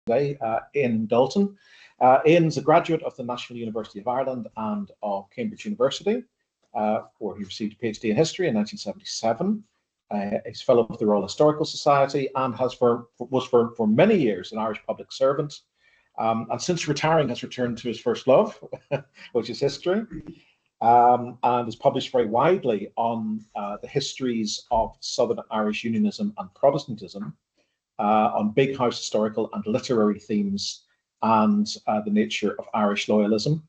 today, Ian Dalton. Ian's a graduate of the National University of Ireland and of Cambridge University, where he received a PhD in history in 1977. He's fellow of the Royal Historical Society and was for many years an Irish public servant. And since retiring has returned to his first love, which is history, and has published very widely on the histories of Southern Irish Unionism and Protestantism, on big house historical and literary themes, and the nature of Irish loyalism.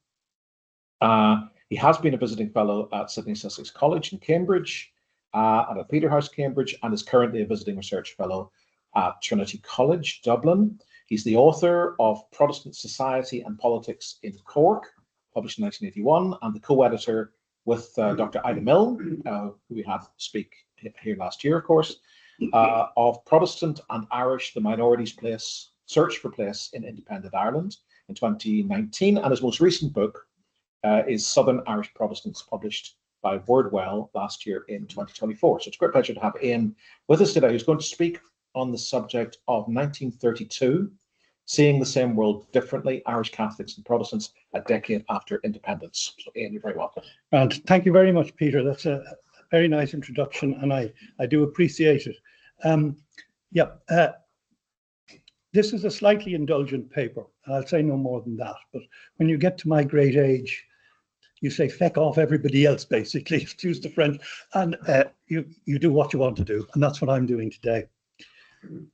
He has been a visiting fellow at Sidney Sussex College in Cambridge, and at Peterhouse, Cambridge, and is currently a visiting research fellow at Trinity College, Dublin. He's the author of Protestant Society and Politics in Cork, published in 1981, and the co-editor with Dr. Ida Mill, who we had speak here last year, of course, of Protestant and Irish, the Minorities' Place, Search for Place in Independent Ireland in 2019. And his most recent book is Southern Irish Protestants, published by Wordwell last year in 2024. So it's a great pleasure to have Ian with us today, who's going to speak on the subject of 1932, Seeing the Same World Differently, Irish Catholics and Protestants, a decade after independence. So Ian, you're very welcome. And thank you very much, Peter. That's a very nice introduction, and I do appreciate it. This is a slightly indulgent paper, and I'll say no more than that. But when you get to my great age, you say feck off everybody else, basically, excuse the French, and you do what you want to do, and that's what I'm doing today.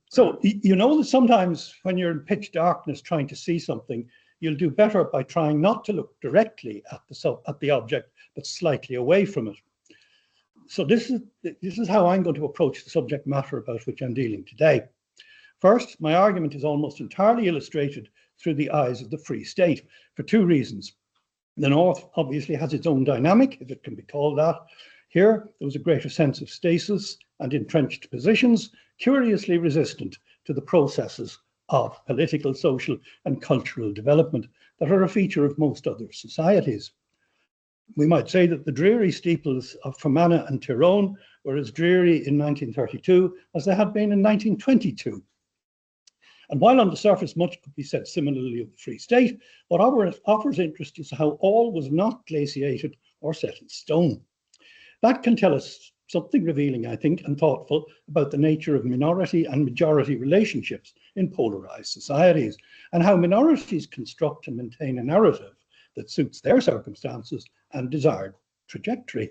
So you know that sometimes when you're in pitch darkness trying to see something, you'll do better by trying not to look directly at the object, but slightly away from it. So this is how I'm going to approach the subject matter about which I'm dealing today. First, my argument is almost entirely illustrated through the eyes of the Free State for two reasons. The North obviously has its own dynamic, if it can be called that. Here, there was a greater sense of stasis and entrenched positions, curiously resistant to the processes of political, social, and cultural development that are a feature of most other societies. We might say that the dreary steeples of Fermanagh and Tyrone were as dreary in 1932 as they had been in 1922. And while on the surface much could be said similarly of the Free State, what offers interest is how all was not glaciated or set in stone. That can tell us something revealing, I think, and thoughtful about the nature of minority and majority relationships in polarized societies, and how minorities construct and maintain a narrative that suits their circumstances and desired trajectory.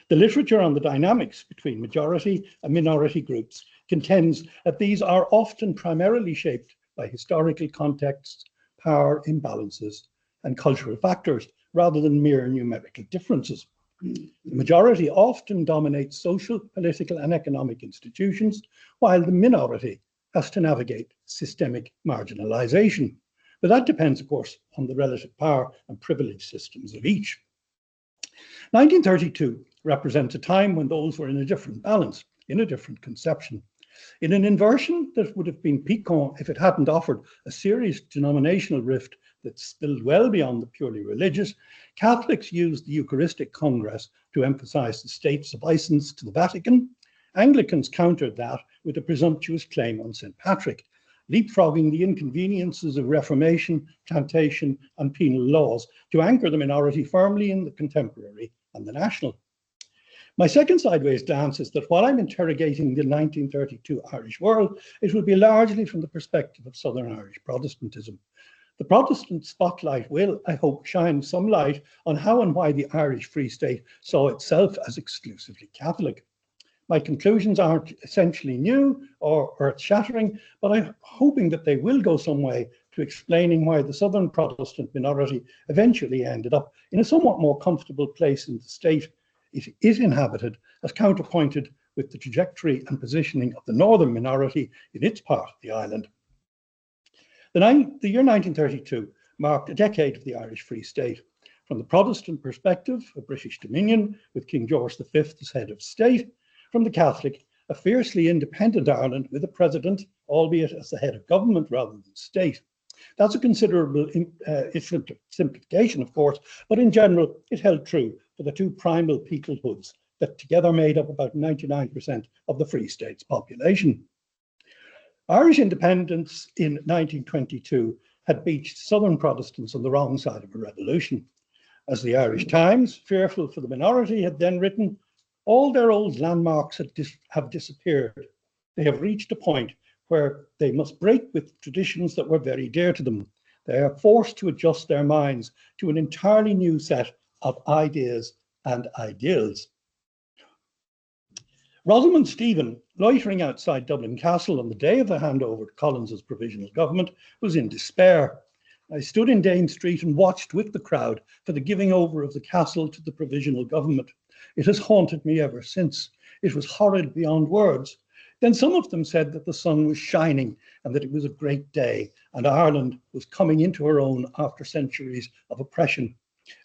The literature on the dynamics between majority and minority groups contends that these are often primarily shaped by historical contexts, power imbalances, and cultural factors, rather than mere numerical differences. The majority often dominates social, political, and economic institutions, while the minority has to navigate systemic marginalization. But that depends, of course, on the relative power and privilege systems of each. 1932 represents a time when those were in a different balance, in a different conception. In an inversion that would have been piquant if it hadn't offered a serious denominational rift that spilled well beyond the purely religious, Catholics used the Eucharistic Congress to emphasise the state's obeisance to the Vatican. Anglicans countered that with a presumptuous claim on St. Patrick, leapfrogging the inconveniences of reformation, plantation, and penal laws to anchor the minority firmly in the contemporary and the national. My second sideways glance is that while I'm interrogating the 1932 Irish world, it will be largely from the perspective of Southern Irish Protestantism. The Protestant spotlight will, I hope, shine some light on how and why the Irish Free State saw itself as exclusively Catholic. My conclusions aren't essentially new or earth-shattering, but I'm hoping that they will go some way to explaining why the Southern Protestant minority eventually ended up in a somewhat more comfortable place in the state it is inhabited, as counterpointed with the trajectory and positioning of the Northern minority in its part of the island. The year 1932 marked a decade of the Irish Free State. From the Protestant perspective, a British Dominion with King George V as head of state. From the Catholic, a fiercely independent Ireland with a president, albeit as the head of government rather than state. That's a considerable simplification, of course, but in general, it held true for the two primal peoplehoods that together made up about 99% of the Free State's population. Irish independence in 1922 had beached Southern Protestants on the wrong side of a revolution. As the Irish Times, fearful for the minority, had then written, all their old landmarks have disappeared. They have reached a point where they must break with traditions that were very dear to them. They are forced to adjust their minds to an entirely new set of ideas and ideals. Rosamond Stephen, loitering outside Dublin Castle on the day of the handover to Collins's provisional government, was in despair. I stood in Dame Street and watched with the crowd for the giving over of the castle to the provisional government. It has haunted me ever since. It was horrid beyond words. Then some of them said that the sun was shining and that it was a great day and Ireland was coming into her own after centuries of oppression.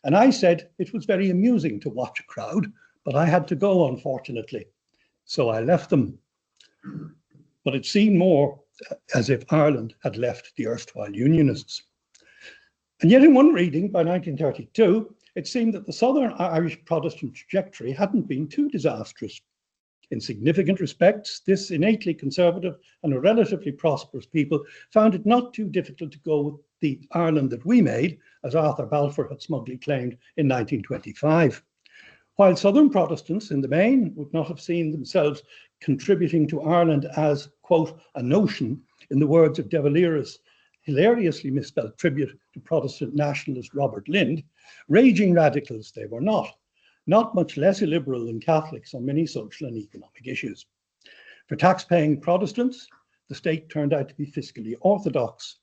And I said it was very amusing to watch a crowd, but I had to go, unfortunately. So I left them. But it seemed more as if Ireland had left the erstwhile Unionists. And yet in one reading by 1932, it seemed that the Southern Irish Protestant trajectory hadn't been too disastrous. In significant respects, this innately conservative and a relatively prosperous people found it not too difficult to go with the Ireland that we made, as Arthur Balfour had smugly claimed in 1925. While Southern Protestants in the main would not have seen themselves contributing to Ireland as, quote, a notion, in the words of De Valera's hilariously misspelled tribute to Protestant nationalist Robert Lind, raging radicals they were not much less illiberal than Catholics on many social and economic issues. For tax-paying Protestants, the state turned out to be fiscally orthodox.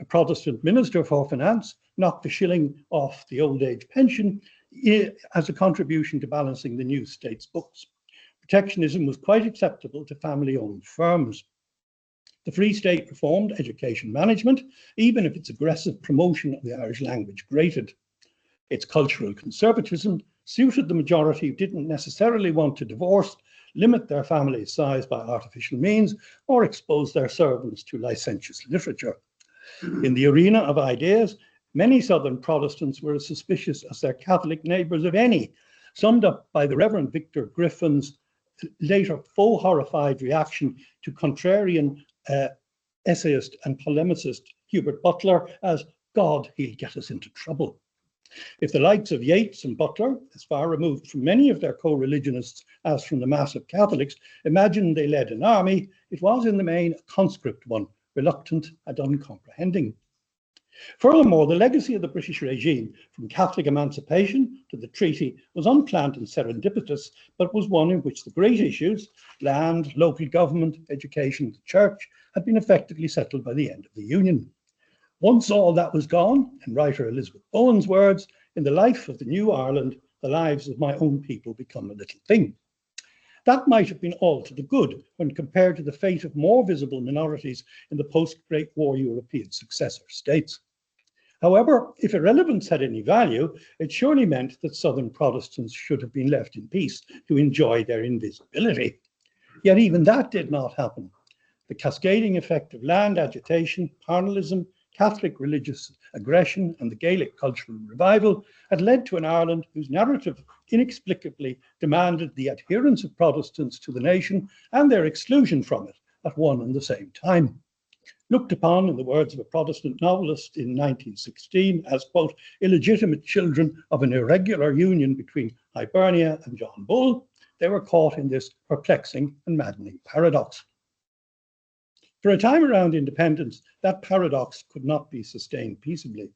A Protestant minister for finance knocked a shilling off the old age pension as a contribution to balancing the new state's books. Protectionism was quite acceptable to family-owned firms. The Free State reformed education management, even if its aggressive promotion of the Irish language grated. Its cultural conservatism suited the majority who didn't necessarily want to divorce, limit their family's size by artificial means, or expose their servants to licentious literature. In the arena of ideas, many Southern Protestants were as suspicious as their Catholic neighbours of any, summed up by the Reverend Victor Griffin's later faux horrified reaction to contrarian essayist and polemicist Hubert Butler as, God, he'll get us into trouble. If the likes of Yeats and Butler, as far removed from many of their co-religionists as from the mass of Catholics, imagined they led an army, it was in the main a conscript one, reluctant and uncomprehending. Furthermore, the legacy of the British regime, from Catholic emancipation to the treaty, was unplanned and serendipitous, but was one in which the great issues, land, local government, education, the church, had been effectively settled by the end of the Union. Once all that was gone, in writer Elizabeth Bowen's words, in the life of the new Ireland, the lives of my own people become a little thing. That might have been all to the good when compared to the fate of more visible minorities in the post-Great War European successor states. However, if irrelevance had any value, it surely meant that Southern Protestants should have been left in peace to enjoy their invisibility. Yet even that did not happen. The cascading effect of land agitation, parnellism, Catholic religious aggression, and the Gaelic cultural revival had led to an Ireland whose narrative inexplicably demanded the adherence of Protestants to the nation and their exclusion from it at one and the same time. Looked upon, in the words of a Protestant novelist in 1916, as, quote, illegitimate children of an irregular union between Hibernia and John Bull, they were caught in this perplexing and maddening paradox. For a time around independence, that paradox could not be sustained peaceably.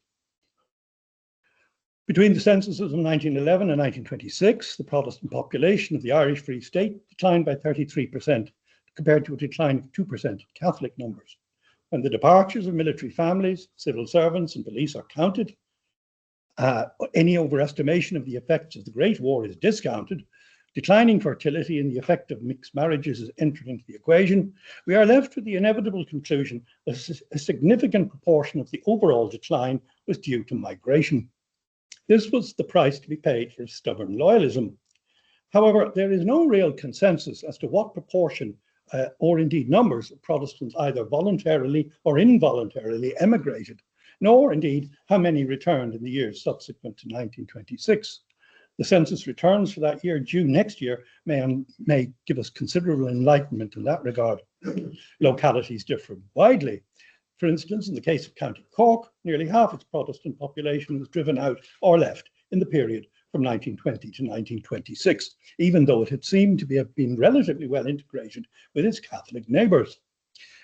Between the censuses of 1911 and 1926, the Protestant population of the Irish Free State declined by 33%, compared to a decline of 2% of Catholic numbers. When the departures of military families, civil servants, and police are counted, any overestimation of the effects of the Great War is discounted, declining fertility and the effect of mixed marriages is entered into the equation, we are left with the inevitable conclusion that a significant proportion of the overall decline was due to migration. This was the price to be paid for stubborn loyalism. However, there is no real consensus as to what proportion or indeed numbers of Protestants either voluntarily or involuntarily emigrated, nor indeed how many returned in the years subsequent to 1926. The census returns for that year due next year may give us considerable enlightenment in that regard. Localities differ widely. For instance, in the case of County Cork, nearly half its Protestant population was driven out or left in the period from 1920 to 1926, even though it had seemed to have been relatively well integrated with its Catholic neighbours.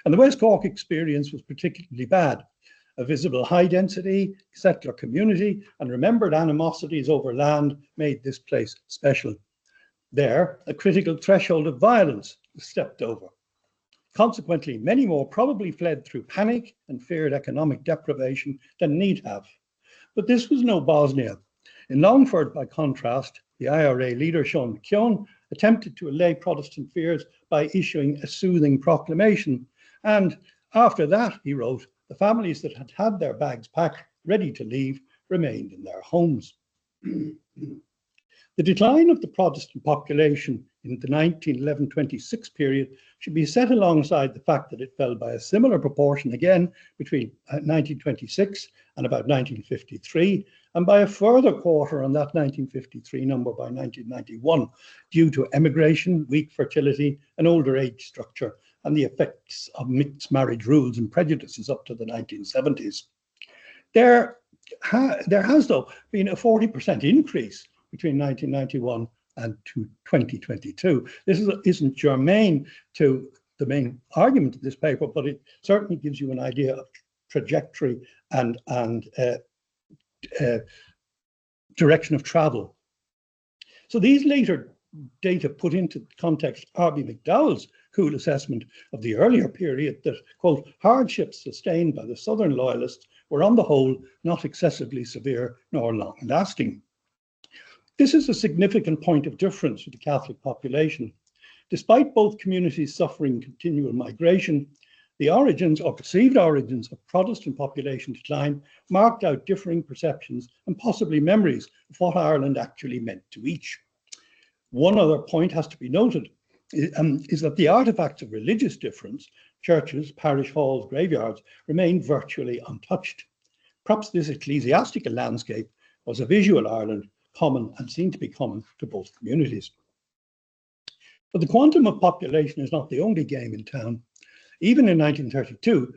And the West Cork experience was particularly bad. A visible high-density settler community and remembered animosities over land made this place special. There, a critical threshold of violence was stepped over. Consequently, many more probably fled through panic and feared economic deprivation than need have. But this was no Bosnia. In Longford, by contrast, the IRA leader, Sean McKeown, attempted to allay Protestant fears by issuing a soothing proclamation. And after that, he wrote, the families that had had their bags packed, ready to leave, remained in their homes. The decline of the Protestant population in the 1911-26 period should be set alongside the fact that it fell by a similar proportion again between 1926 and about 1953, and by a further quarter on that 1953 number by 1991, due to emigration, weak fertility, an older age structure, and the effects of mixed marriage rules and prejudices up to the 1970s. There has, though, been a 40% increase between 1991 and 2022. This isn't germane to the main argument of this paper, but it certainly gives you an idea of trajectory and direction of travel. So these later data put into context R.B. McDowell's cool assessment of the earlier period that, quote, hardships sustained by the Southern loyalists were on the whole not excessively severe nor long-lasting. This is a significant point of difference with the Catholic population. Despite both communities suffering continual migration, the origins or perceived origins of Protestant population decline marked out differing perceptions and possibly memories of what Ireland actually meant to each. One other point has to be noted, is that the artifacts of religious difference, churches, parish halls, graveyards, remain virtually untouched. Perhaps this ecclesiastical landscape was a visual Ireland common and seen to be common to both communities. But the quantum of population is not the only game in town. Even in 1932,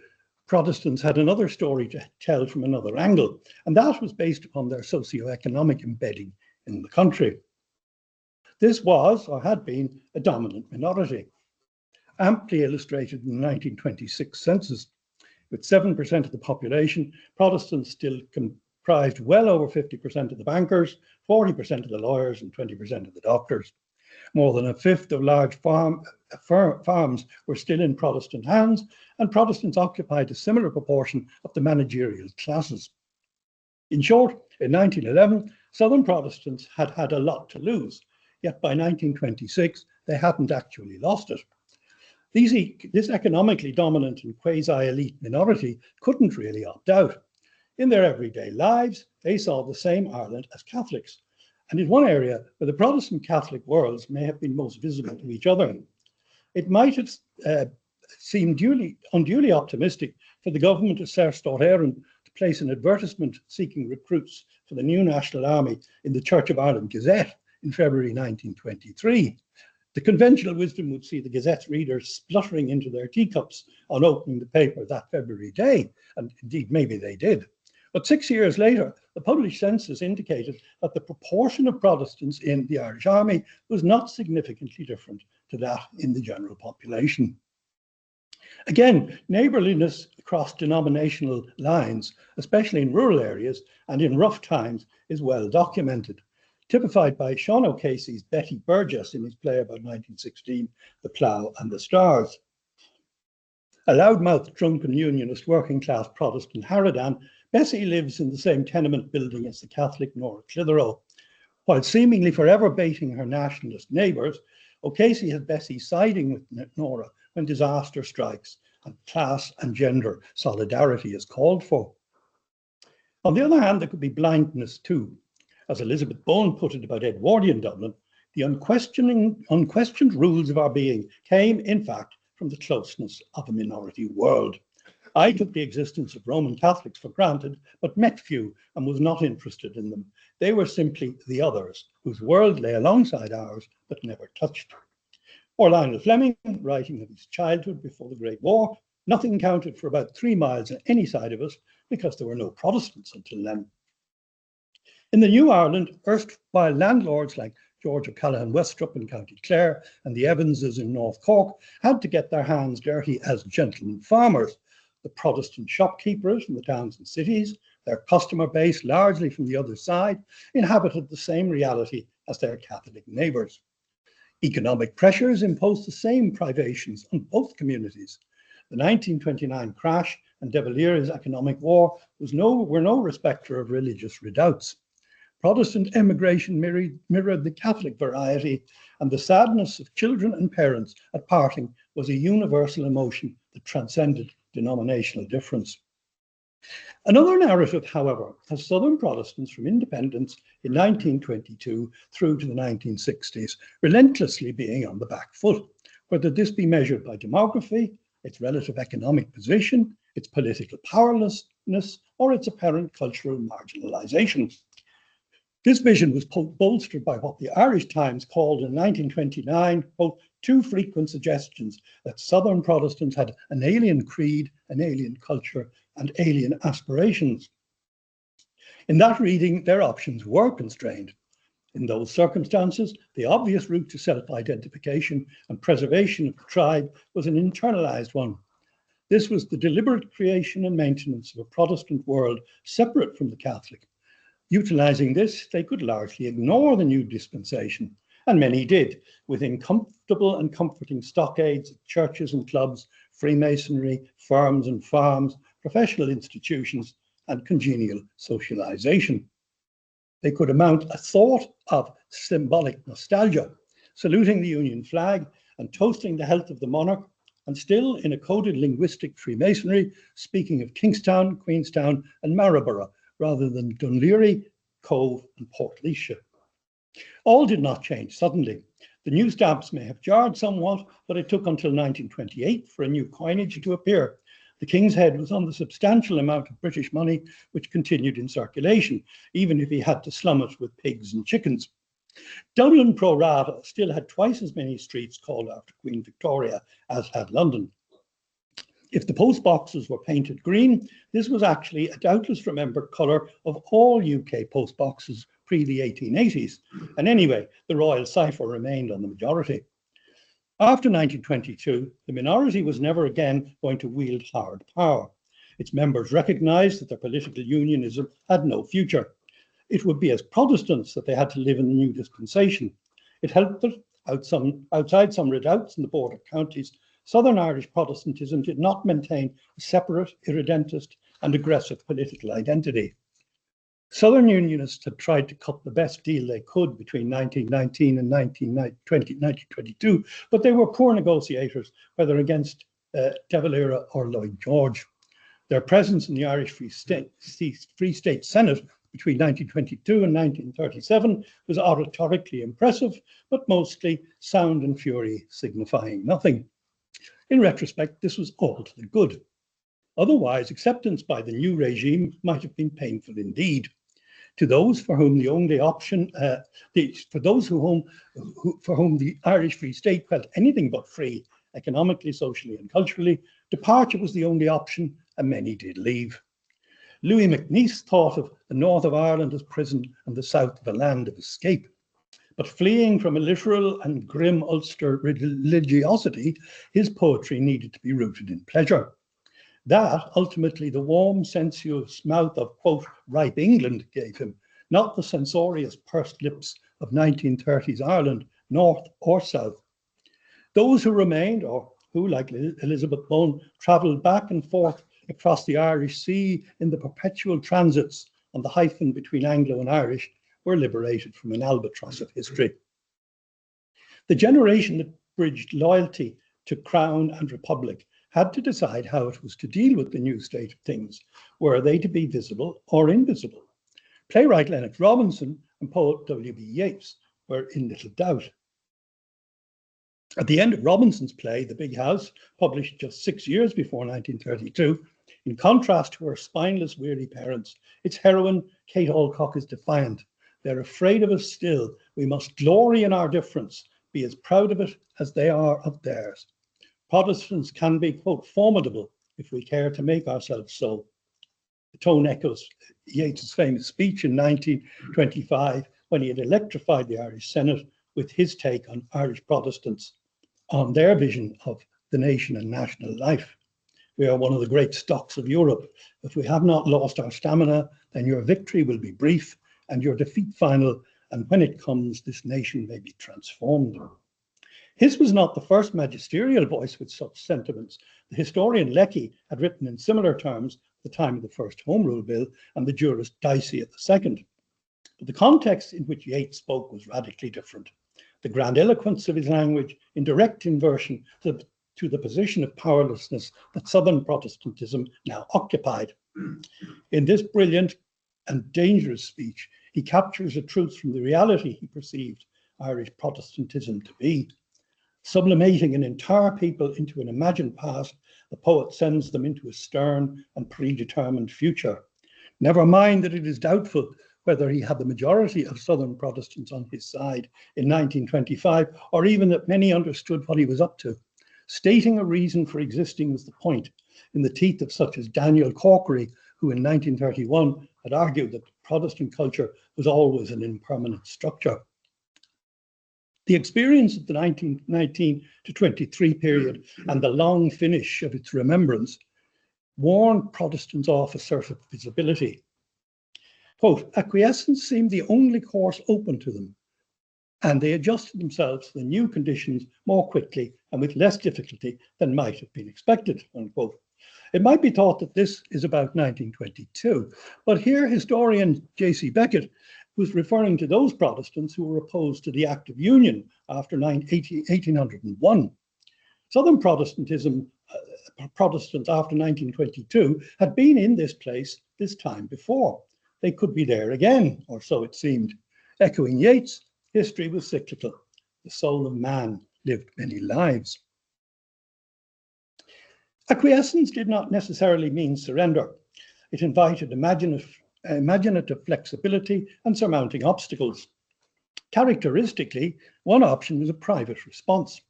Protestants had another story to tell from another angle, and that was based upon their socio-economic embedding in the country. This was, or had been, a dominant minority, amply illustrated in the 1926 census. With 7% of the population, Protestants still comprised well over 50% of the bankers, 40% of the lawyers, and 20% of the doctors. More than a fifth of large farms were still in Protestant hands, and Protestants occupied a similar proportion of the managerial classes. In short, in 1911, Southern Protestants had had a lot to lose, yet by 1926, they hadn't actually lost it. This economically dominant and quasi-elite minority couldn't really opt out. In their everyday lives, they saw the same Ireland as Catholics, and in one area where the Protestant Catholic worlds may have been most visible to each other. It might have seemed unduly optimistic for the government of Ser Stát Éireann to place an advertisement seeking recruits for the new National Army in the Church of Ireland Gazette in February 1923. The conventional wisdom would see the Gazette's readers spluttering into their teacups on opening the paper that February day, and indeed maybe they did. But 6 years later, the published census indicated that the proportion of Protestants in the Irish Army was not significantly different to that in the general population. Again, neighbourliness across denominational lines, especially in rural areas and in rough times, is well documented, typified by Sean O'Casey's Betty Burgess in his play about 1916, The Plough and the Stars. A loudmouthed, drunken unionist working-class Protestant harridan, Bessie lives in the same tenement building as the Catholic Nora Clitheroe. While seemingly forever baiting her nationalist neighbours, O'Casey has Bessie siding with Nora when disaster strikes and class and gender solidarity is called for. On the other hand, there could be blindness too. As Elizabeth Bowen put it about Edwardian Dublin, the unquestioned rules of our being came, in fact, from the closeness of a minority world. I took the existence of Roman Catholics for granted, but met few and was not interested in them. They were simply the others, whose world lay alongside ours, but never touched. Or Lionel Fleming, writing of his childhood before the Great War, nothing counted for about 3 miles on any side of it because there were no Protestants until then. In the New Ireland, erstwhile landlords like George O'Callaghan Westrup in County Clare and the Evanses in North Cork had to get their hands dirty as gentlemen farmers. The Protestant shopkeepers in the towns and cities, their customer base largely from the other side, inhabited the same reality as their Catholic neighbours. Economic pressures imposed the same privations on both communities. The 1929 crash and De Valera's economic war were no respecter of religious redoubts. Protestant emigration mirrored the Catholic variety, and the sadness of children and parents at parting was a universal emotion that transcended denominational difference. Another narrative, however, has Southern Protestants from independence in 1922 through to the 1960s relentlessly being on the back foot, whether this be measured by demography, its relative economic position, its political powerlessness, or its apparent cultural marginalisation. This vision was bolstered by what the Irish Times called in 1929, quote, 2 frequent suggestions that Southern Protestants had an alien creed, an alien culture, and alien aspirations. In that reading, their options were constrained. In those circumstances, the obvious route to self-identification and preservation of the tribe was an internalized one. This was the deliberate creation and maintenance of a Protestant world separate from the Catholic. Utilizing this, they could largely ignore the new dispensation, and many did, within comfortable and comforting stockades of churches and clubs, Freemasonry, firms and farms, professional institutions, and congenial socialization. They could mount a thought of symbolic nostalgia, saluting the Union flag and toasting the health of the monarch, and still in a coded linguistic Freemasonry, speaking of Kingstown, Queenstown, and Marlborough, rather than Dunleary, Cove, and Portlaoise. All did not change suddenly. The new stamps may have jarred somewhat, but it took until 1928 for a new coinage to appear. The King's head was on the substantial amount of British money which continued in circulation, even if he had to slum it with pigs and chickens. Dublin pro rata still had twice as many streets called after Queen Victoria as had London. If the post boxes were painted green, this was actually a doubtless remembered colour of all UK post boxes pre the 1880s, and anyway, the royal cipher remained on the majority. After 1922, the minority was never again going to wield hard power. Its members recognised that their political unionism had no future. It would be as Protestants that they had to live in the new dispensation. It helped that outside some redoubts in the border counties, Southern Irish Protestantism did not maintain a separate, irredentist and aggressive political identity. Southern Unionists had tried to cut the best deal they could between 1919 and 1922, but they were poor negotiators, whether against De Valera or Lloyd George. Their presence in the Irish Free State Senate between 1922 and 1937 was oratorically impressive, but mostly sound and fury signifying nothing. In retrospect, this was all to the good. Otherwise, acceptance by the new regime might have been painful indeed. To those for whom the only option, for whom the Irish Free State felt anything but free, economically, socially, and culturally, departure was the only option, and many did leave. Louis MacNeice thought of the north of Ireland as prison and the south of a land of escape. But fleeing from a literal and grim Ulster religiosity, his poetry needed to be rooted in pleasure. That, ultimately, the warm, sensuous mouth of, quote, ripe England gave him, not the censorious pursed lips of 1930s Ireland, north or south. Those who remained, or who, like Elizabeth Bone, travelled back and forth across the Irish Sea in the perpetual transits on the hyphen between Anglo and Irish, were liberated from an albatross of history. The generation that bridged loyalty to Crown and Republic had to decide how it was to deal with the new state of things. Were they to be visible or invisible? Playwright Lennox Robinson and poet W.B. Yeats were in little doubt. At the end of Robinson's play, The Big House, published just 6 years before 1932, in contrast to her spineless, weary parents, its heroine, Kate Alcock, is defiant. They're afraid of us still. We must glory in our difference. be as proud of it as they are of theirs. Protestants can be, quote, formidable if we care to make ourselves so. The tone echoes Yeats's famous speech in 1925 when he had electrified the Irish Senate with his take on Irish Protestants, on their vision of the nation and national life. We are one of the great stocks of Europe. If we have not lost our stamina, then your victory will be brief and your defeat final, and when it comes, this nation may be transformed. His was not the first magisterial voice with such sentiments. The historian Lecky had written in similar terms at the time of the first Home Rule Bill and the Juris Dicey at the second. But the context in which Yeats spoke was radically different. The grandiloquence of his language in direct inversion to the position of powerlessness that Southern Protestantism now occupied. In this brilliant and dangerous speech, he captures a truth from the reality he perceived Irish Protestantism to be. Sublimating an entire people into an imagined past, the poet sends them into a stern and predetermined future. Never mind that it is doubtful whether he had the majority of Southern Protestants on his side in 1925, or even that many understood what he was up to. Stating a reason for existing was the point, in the teeth of such as Daniel Corkery, who in 1931 had argued that Protestant culture was always an impermanent structure. The experience of the 1919 to 23 period and the long finish of its remembrance warned Protestants off assertive visibility. Quote, acquiescence seemed the only course open to them, and they adjusted themselves to the new conditions more quickly and with less difficulty than might have been expected, unquote. It might be thought that this is about 1922, but here historian J.C. Beckett was referring to those Protestants who were opposed to the Act of Union after 1801. Southern Protestantism, Protestants after 1922 had been in this place this time before. They could be there again, or so it seemed. Echoing Yeats, history was cyclical. The soul of man lived many lives. Acquiescence did not necessarily mean surrender. It invited imaginative flexibility and surmounting obstacles. Characteristically, one option was a private response.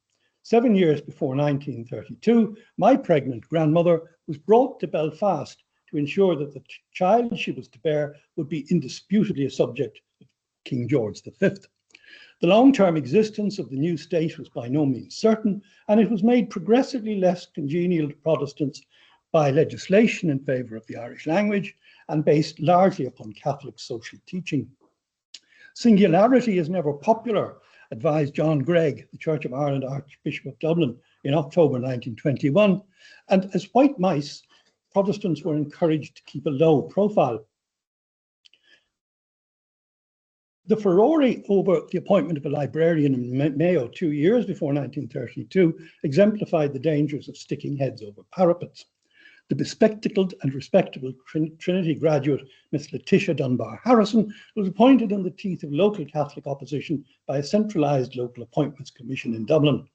7 years before 1932, my pregnant grandmother was brought to Belfast to ensure that the child she was to bear would be indisputably a subject of King George V. The long-term existence of the new state was by no means certain, and it was made progressively less congenial to Protestants by legislation in favour of the Irish language and based largely upon Catholic social teaching. Singularity is never popular, advised John Gregg, the Church of Ireland Archbishop of Dublin, in October 1921, and as white mice, Protestants were encouraged to keep a low profile. The furore over the appointment of a librarian in Mayo 2 years before 1932 exemplified the dangers of sticking heads over parapets. The bespectacled and respectable Trinity graduate, Miss Letitia Dunbar Harrison, was appointed in the teeth of local Catholic opposition by a centralised local appointments commission in Dublin.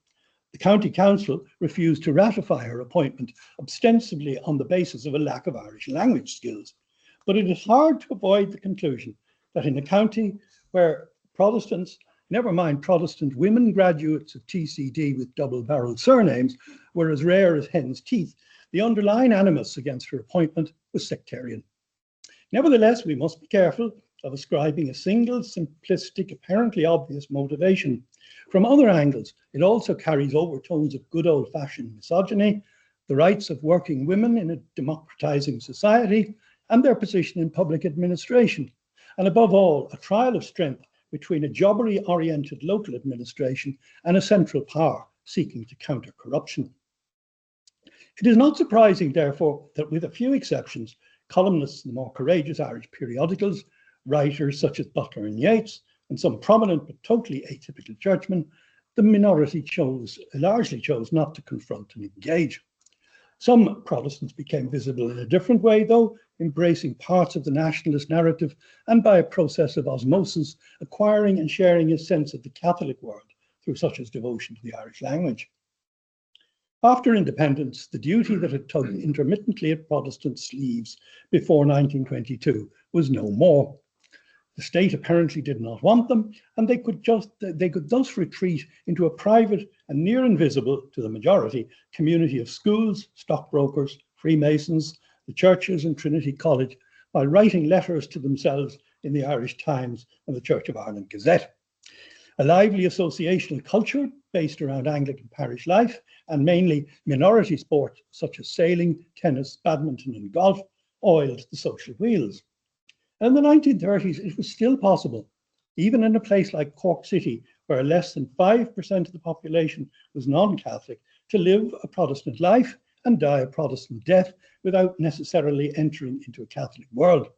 The County Council refused to ratify her appointment, ostensibly on the basis of a lack of Irish language skills. But it is hard to avoid the conclusion that in a county where Protestants, never mind Protestant women graduates of TCD with double-barreled surnames, were as rare as hen's teeth, the underlying animus against her appointment was sectarian. Nevertheless, we must be careful of ascribing a single, simplistic, apparently obvious motivation. From other angles, it also carries overtones of good old-fashioned misogyny, the rights of working women in a democratizing society, and their position in public administration. And above all, a trial of strength between a jobbery-oriented local administration and a central power seeking to counter corruption. It is not surprising, therefore, that with a few exceptions, columnists in the more courageous Irish periodicals, writers such as Butler and Yeats, and some prominent but totally atypical churchmen, the minority largely chose not to confront and engage. Some Protestants became visible in a different way, though, embracing parts of the nationalist narrative and by a process of osmosis, acquiring and sharing a sense of the Catholic world through such as devotion to the Irish language. After independence, the duty that had tugged intermittently at Protestant sleeves before 1922 was no more. The state apparently did not want them, and they could thus retreat into a private and near invisible to the majority community of schools, stockbrokers, Freemasons, the churches and Trinity College, while writing letters to themselves in the Irish Times and the Church of Ireland Gazette. A lively associational culture based around Anglican parish life and mainly minority sports such as sailing, tennis, badminton and golf oiled the social wheels. And in the 1930s, it was still possible, even in a place like Cork City, where less than 5% of the population was non-Catholic, to live a Protestant life and die a Protestant death without necessarily entering into a Catholic world.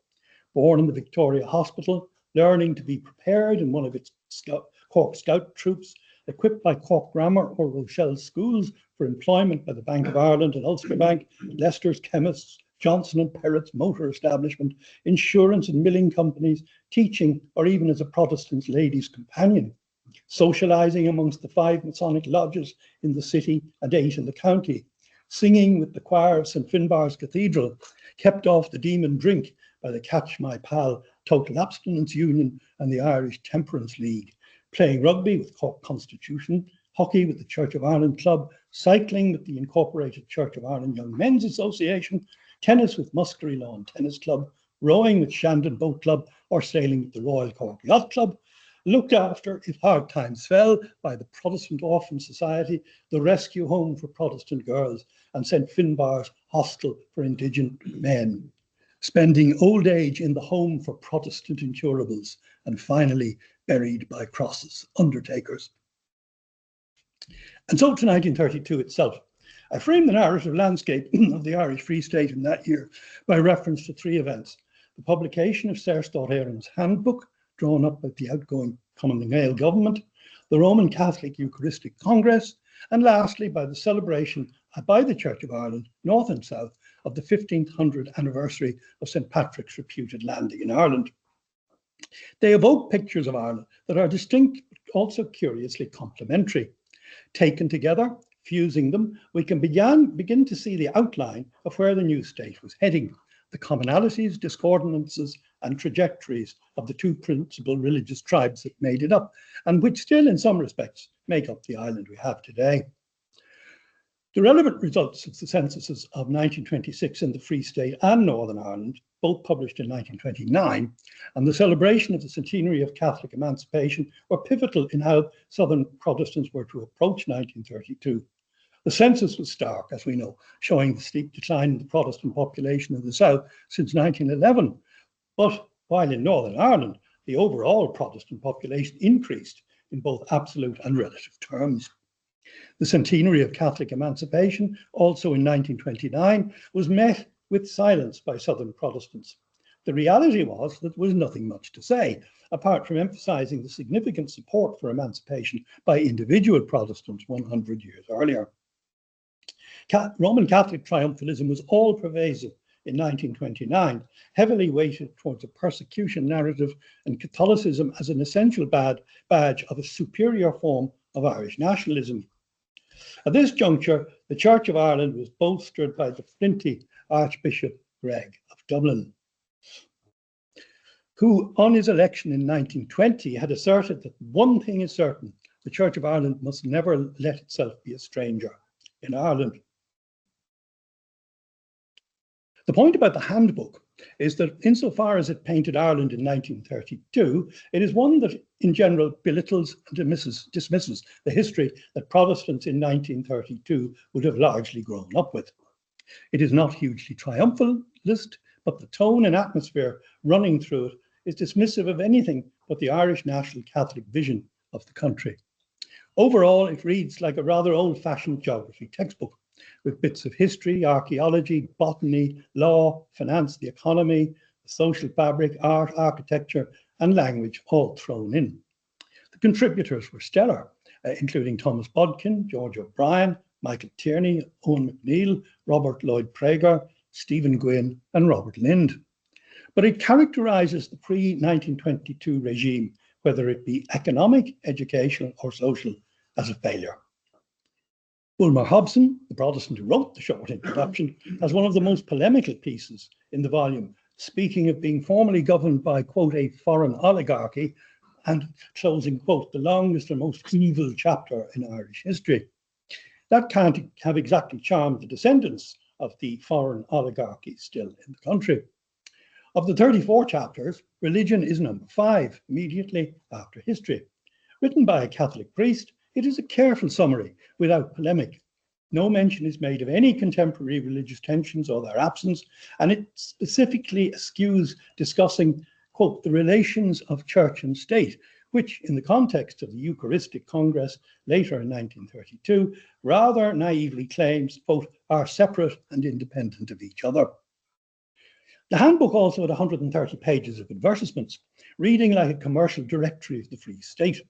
Born in the Victoria Hospital, learning to be prepared in one of its Cork Scout troops, equipped by Cork Grammar or Rochelle schools for employment by the Bank of Ireland and Ulster Bank, Leicester's chemists, Johnson and Perrott's motor establishment, insurance and milling companies, teaching, or even as a Protestant ladies' companion, socialising amongst the 5 Masonic lodges in the city and 8 in the county, singing with the choir of St Finbarr's Cathedral, kept off the demon drink by the Catch My Pal Total Abstinence Union and the Irish Temperance League, playing rugby with Cork Constitution, hockey with the Church of Ireland Club, cycling with the Incorporated Church of Ireland Young Men's Association, tennis with Muskerry Lawn Tennis Club, rowing with Shandon Boat Club, or sailing with the Royal Cork Yacht Club, looked after, if hard times fell, by the Protestant Orphan Society, the Rescue Home for Protestant Girls, and St Finbarr's Hostel for Indigent Men, spending old age in the Home for Protestant Incurables, and finally buried by crosses, undertakers. And so to 1932 itself. I framed the narrative landscape of the Irish Free State in that year by reference to 3 events: the publication of Ser Stott Éireann's handbook, drawn up by the outgoing Common Gael government, the Roman Catholic Eucharistic Congress, and lastly by the celebration by the Church of Ireland, North and South, of the 1500th anniversary of St Patrick's reputed landing in Ireland. They evoke pictures of Ireland that are distinct but also curiously complementary. Taken together, fusing them, we can begin to see the outline of where the new state was heading, the commonalities, discordances, and trajectories of the 2 principal religious tribes that made it up, and which still, in some respects, make up the island we have today. The relevant results of the censuses of 1926 in the Free State and Northern Ireland, both published in 1929, and the celebration of the centenary of Catholic emancipation were pivotal in how Southern Protestants were to approach 1932. The census was stark, as we know, showing the steep decline in the Protestant population in the South since 1911. But while in Northern Ireland, the overall Protestant population increased in both absolute and relative terms. The centenary of Catholic emancipation, also in 1929, was met with silence by Southern Protestants. The reality was that there was nothing much to say, apart from emphasising the significant support for emancipation by individual Protestants 100 years earlier. Roman Catholic triumphalism was all-pervasive in 1929, heavily weighted towards a persecution narrative and Catholicism as an essential badge of a superior form of Irish nationalism. At this juncture, the Church of Ireland was bolstered by the flinty Archbishop Gregg of Dublin, who, on his election in 1920, had asserted that one thing is certain: the Church of Ireland must never let itself be a stranger in Ireland. The point about the handbook is that insofar as it painted Ireland in 1932, it is one that in general belittles and dismisses the history that Protestants in 1932 would have largely grown up with. It is not hugely triumphalist, but the tone and atmosphere running through it is dismissive of anything but the Irish national Catholic vision of the country. Overall, it reads like a rather old-fashioned geography textbook, with bits of history, archaeology, botany, law, finance, the economy, the social fabric, art, architecture, and language all thrown in. The contributors were stellar, including Thomas Bodkin, George O'Brien, Michael Tierney, Owen McNeill, Robert Lloyd Prager, Stephen Gwynn, and Robert Lind. But it characterises the pre-1922 regime, whether it be economic, educational, or social, as a failure. Bulmer Hobson, the Protestant who wrote the short introduction, has one of the most polemical pieces in the volume, speaking of being formally governed by, quote, a foreign oligarchy, and closing quote, the longest and most evil chapter in Irish history. That can't have exactly charmed the descendants of the foreign oligarchy still in the country. Of the 34 chapters, religion is number 5, immediately after history. Written by a Catholic priest, it is a careful summary without polemic. No mention is made of any contemporary religious tensions or their absence, and it specifically eschews discussing, quote, the relations of church and state, which in the context of the Eucharistic Congress later in 1932, rather naively claims both are separate and independent of each other. The handbook also had 130 pages of advertisements, reading like a commercial directory of the Free State.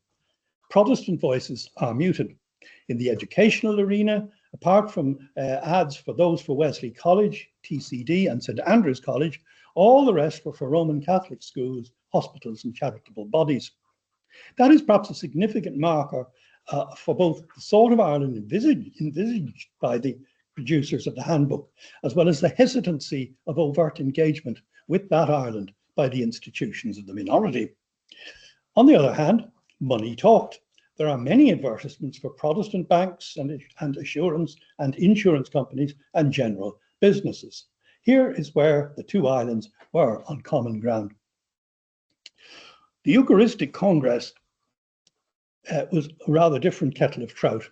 Protestant voices are muted. In the educational arena, apart from ads for those for Wesley College, TCD and St Andrews College, all the rest were for Roman Catholic schools, hospitals and charitable bodies. That is perhaps a significant marker for both the sort of Ireland envisaged by the producers of the handbook, as well as the hesitancy of overt engagement with that Ireland by the institutions of the minority. On the other hand, money talked. There are many advertisements for Protestant banks and assurance and insurance companies and general businesses. Here is where the two islands were on common ground. The Eucharistic Congress was a rather different kettle of trout.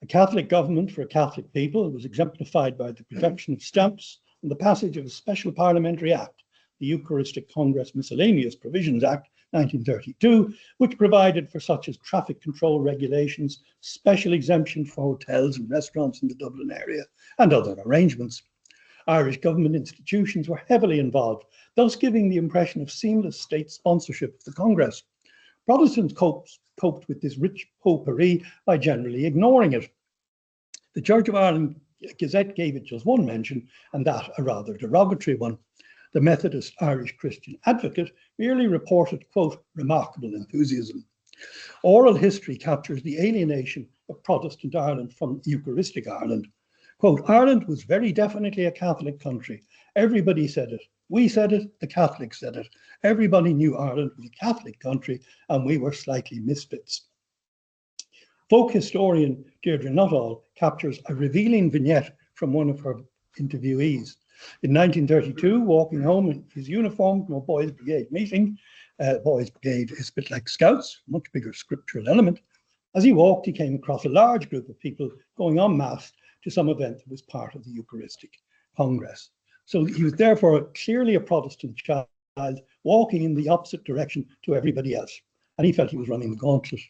A Catholic government for a Catholic people was exemplified by the production of stamps and the passage of a special parliamentary act, the Eucharistic Congress Miscellaneous Provisions Act 1932, which provided for such as traffic control regulations, special exemption for hotels and restaurants in the Dublin area, and other arrangements. Irish government institutions were heavily involved, thus giving the impression of seamless state sponsorship of the Congress. Protestants coped with this rich potpourri by generally ignoring it. The Church of Ireland Gazette gave it just one mention, and that a rather derogatory one. The Methodist Irish Christian Advocate merely reported, quote, remarkable enthusiasm. Oral history captures the alienation of Protestant Ireland from Eucharistic Ireland. Quote, Ireland was very definitely a Catholic country. Everybody said it. We said it, the Catholics said it. Everybody knew Ireland was a Catholic country and we were slightly misfits. Folk historian Deirdre Nuttall captures a revealing vignette from one of her interviewees. In 1932, walking home in his uniform from a Boys' Brigade meeting, Boys' Brigade is a bit like Scouts, much bigger scriptural element. As he walked, he came across a large group of people going en masse to some event that was part of the Eucharistic Congress. So he was therefore clearly a Protestant child, walking in the opposite direction to everybody else, and he felt he was running the gauntlet.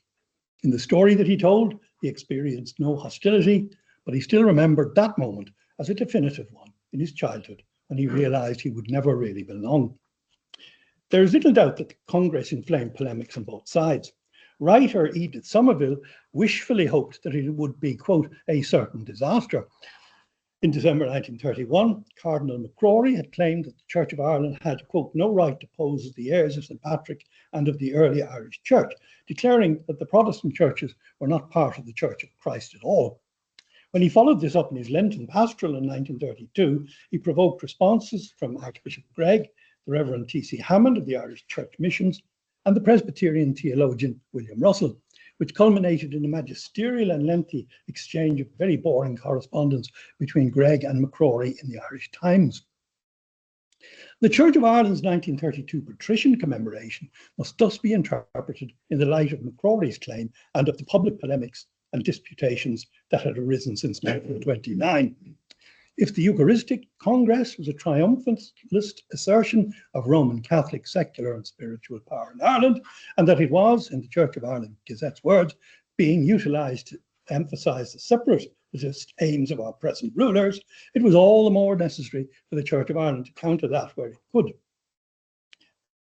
In the story that he told, he experienced no hostility, but he still remembered that moment as a definitive one in his childhood, when he realised he would never really belong. There is little doubt that the Congress inflamed polemics on both sides. Writer Edith Somerville wishfully hoped that it would be, quote, a certain disaster. In December 1931, Cardinal MacCrory had claimed that the Church of Ireland had, quote, no right to pose as the heirs of St Patrick and of the early Irish Church, declaring that the Protestant churches were not part of the Church of Christ at all. When he followed this up in his Lenten Pastoral in 1932, he provoked responses from Archbishop Gregg, the Reverend T.C. Hammond of the Irish Church Missions, and the Presbyterian theologian William Russell, which culminated in a magisterial and lengthy exchange of very boring correspondence between Gregg and MacCrory in the Irish Times. The Church of Ireland's 1932 patrician commemoration must thus be interpreted in the light of MacCrory's claim and of the public polemics and disputations that had arisen since 1929. If the Eucharistic Congress was a triumphalist assertion of Roman Catholic secular and spiritual power in Ireland, and that it was, in the Church of Ireland Gazette's words, being utilised to emphasise the separatist aims of our present rulers, it was all the more necessary for the Church of Ireland to counter that where it could.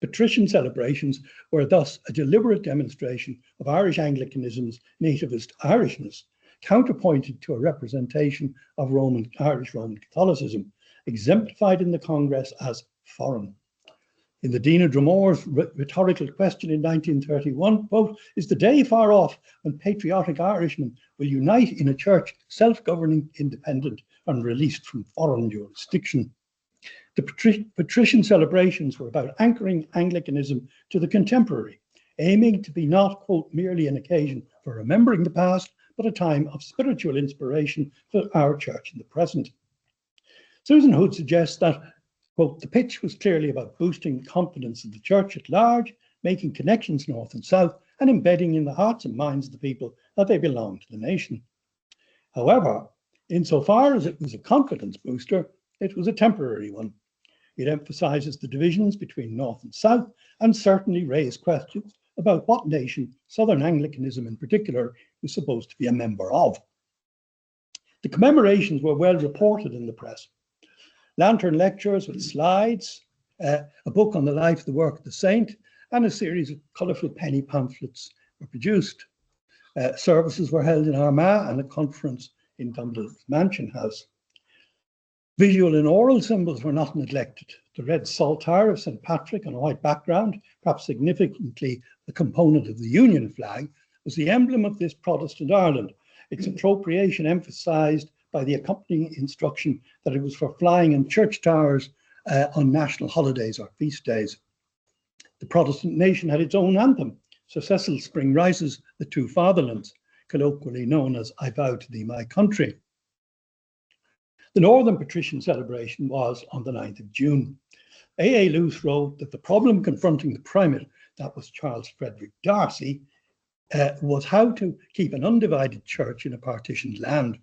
Patrician celebrations were thus a deliberate demonstration of Irish Anglicanism's nativist Irishness, counterpointed to a representation of Irish Roman Catholicism, exemplified in the Congress as foreign. In the Dean of Drumore's rhetorical question in 1931, quote, is the day far off when patriotic Irishmen will unite in a church self-governing, independent, and released from foreign jurisdiction? The patrician celebrations were about anchoring Anglicanism to the contemporary, aiming to be not, quote, merely an occasion for remembering the past, but a time of spiritual inspiration for our church in the present. Susan Hood suggests that, quote, the pitch was clearly about boosting confidence in the church at large, making connections north and south, and embedding in the hearts and minds of the people that they belong to the nation. However, insofar as it was a confidence booster, it was a temporary one. It emphasises the divisions between North and South, and certainly raised questions about what nation Southern Anglicanism in particular was supposed to be a member of. The commemorations were well reported in the press. Lantern lectures with slides, a book on the life and the work of the saint, and a series of colourful penny pamphlets were produced. Services were held in Armagh and a conference in Dundalk's Mansion House. Visual and oral symbols were not neglected. The red saltire of St. Patrick on a white background, perhaps significantly the component of the Union flag, was the emblem of this Protestant Ireland, its appropriation emphasised by the accompanying instruction that it was for flying in church towers on national holidays or feast days. The Protestant nation had its own anthem, Sir Cecil Spring Rice's The Two Fatherlands, colloquially known as I Vow to Thee, My Country. The Northern Patrician celebration was on the 9th of June. A.A. Luce wrote that the problem confronting the primate, that was Charles Frederick Darcy, was how to keep an undivided church in a partitioned land.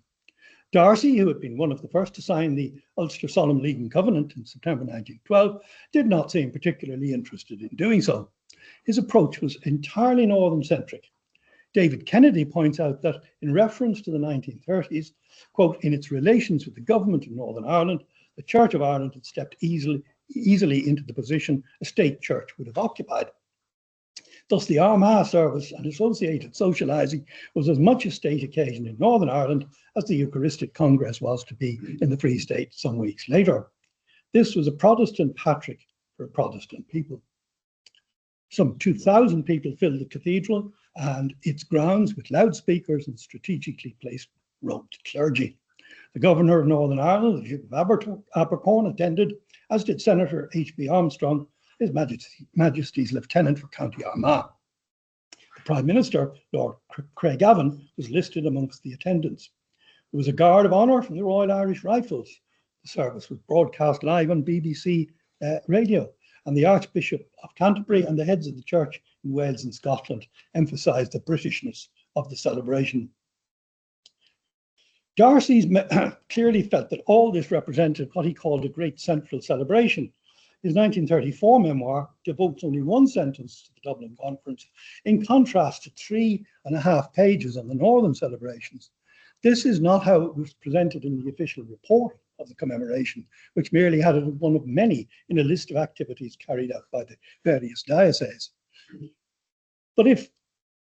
Darcy, who had been one of the first to sign the Ulster Solemn League and Covenant in September 1912, did not seem particularly interested in doing so. His approach was entirely northern-centric. David Kennedy points out that in reference to the 1930s, quote, in its relations with the government of Northern Ireland, the Church of Ireland had stepped easily into the position a state church would have occupied. Thus, the Armagh service and associated socialising was as much a state occasion in Northern Ireland as the Eucharistic Congress was to be in the Free State some weeks later. This was a Protestant Patrick for Protestant people. Some 2,000 people filled the cathedral and its grounds with loudspeakers and strategically placed robed clergy. The Governor of Northern Ireland, the Duke of Abercorn, attended, as did Senator H.B. Armstrong, His Majesty's Lieutenant for County Armagh. The Prime Minister, Lord Craigavon, was listed amongst the attendants. There was a guard of honour from the Royal Irish Rifles. The service was broadcast live on BBC radio, and the Archbishop of Canterbury and the heads of the church in Wales and Scotland emphasised the Britishness of the celebration. Darcy clearly felt that all this represented what he called a great central celebration. His 1934 memoir devotes only one sentence to the Dublin Conference, in contrast to 3.5 pages on the Northern celebrations. This is not how it was presented in the official report of the commemoration, which merely had it as one of many in a list of activities carried out by the various dioceses. But if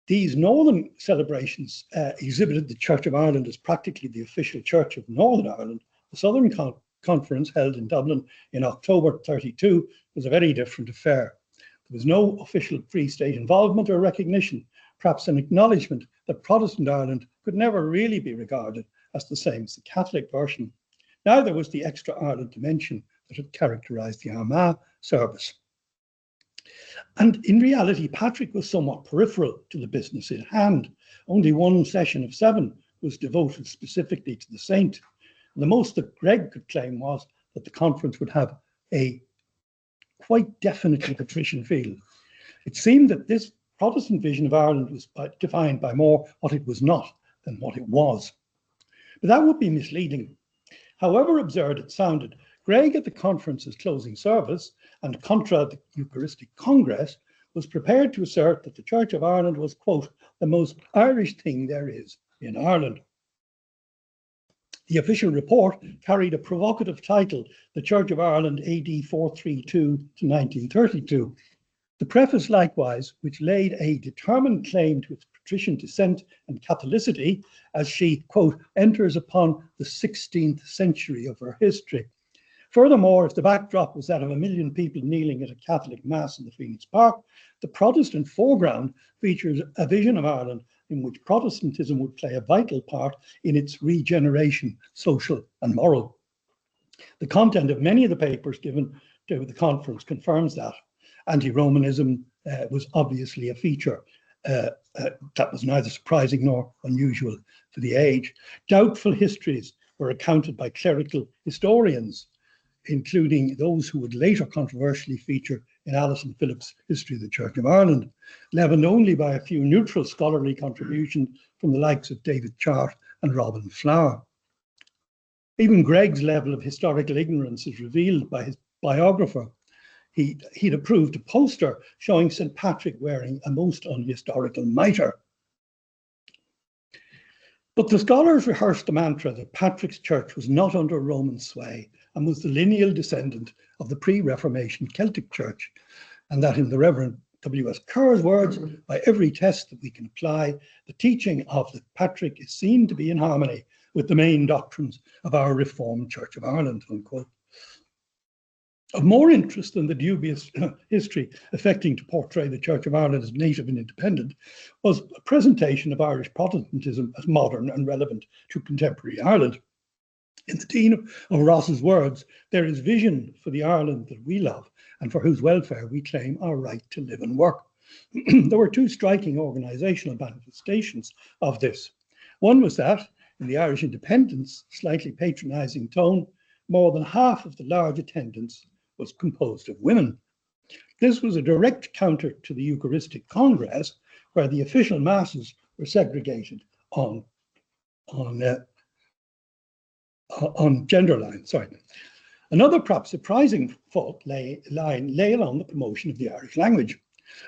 these Northern celebrations exhibited the Church of Ireland as practically the official church of Northern Ireland, the Southern Conference held in Dublin in October 1932 was a very different affair. There was no official Free State involvement or recognition, perhaps an acknowledgement that Protestant Ireland could never really be regarded as the same as the Catholic version. Now there was the extra Ireland dimension that had characterised the Armagh service. And in reality, Patrick was somewhat peripheral to the business at hand. Only one session of 7 was devoted specifically to the saint. And the most that Greg could claim was that the conference would have a quite definitely patrician feel. It seemed that this Protestant vision of Ireland was defined by more what it was not than what it was. But that would be misleading. However absurd it sounded, Greg at the conference's closing service, and contra the Eucharistic Congress, was prepared to assert that the Church of Ireland was, quote, the most Irish thing there is in Ireland. The official report carried a provocative title, The Church of Ireland AD 432 to 1932. The preface likewise, which laid a determined claim to its patrician descent and Catholicity as she, quote, enters upon the 16th century of her history. Furthermore, if the backdrop was that of 1 million people kneeling at a Catholic Mass in the Phoenix Park, the Protestant foreground features a vision of Ireland in which Protestantism would play a vital part in its regeneration, social and moral. The content of many of the papers given to the conference confirms that. Anti-Romanism was obviously a feature that was neither surprising nor unusual for the age. Doubtful histories were recounted by clerical historians, including those who would later controversially feature in Alison Phillips' History of the Church of Ireland, leavened only by a few neutral scholarly contributions from the likes of David Chart and Robin Flower. Even Gregg's level of historical ignorance is revealed by his biographer. He'd approved a poster showing St. Patrick wearing a most unhistorical mitre. But the scholars rehearsed the mantra that Patrick's church was not under Roman sway and was the lineal descendant of the pre-Reformation Celtic church, and that in the Reverend W.S. Kerr's words, by every test that we can apply, the teaching of the Patrick is seen to be in harmony with the main doctrines of our Reformed Church of Ireland, unquote. Of more interest than the dubious history affecting to portray the Church of Ireland as native and independent was a presentation of Irish Protestantism as modern and relevant to contemporary Ireland. In the Dean of Ross's words, there is vision for the Ireland that we love and for whose welfare we claim our right to live and work. There were two striking organisational manifestations of this. One was that, in the Irish independence, slightly patronising tone, more than half of the large attendance was composed of women. This was a direct counter to the Eucharistic Congress, where the official masses were segregated on gender lines. Another perhaps surprising fault lay along the promotion of the Irish language.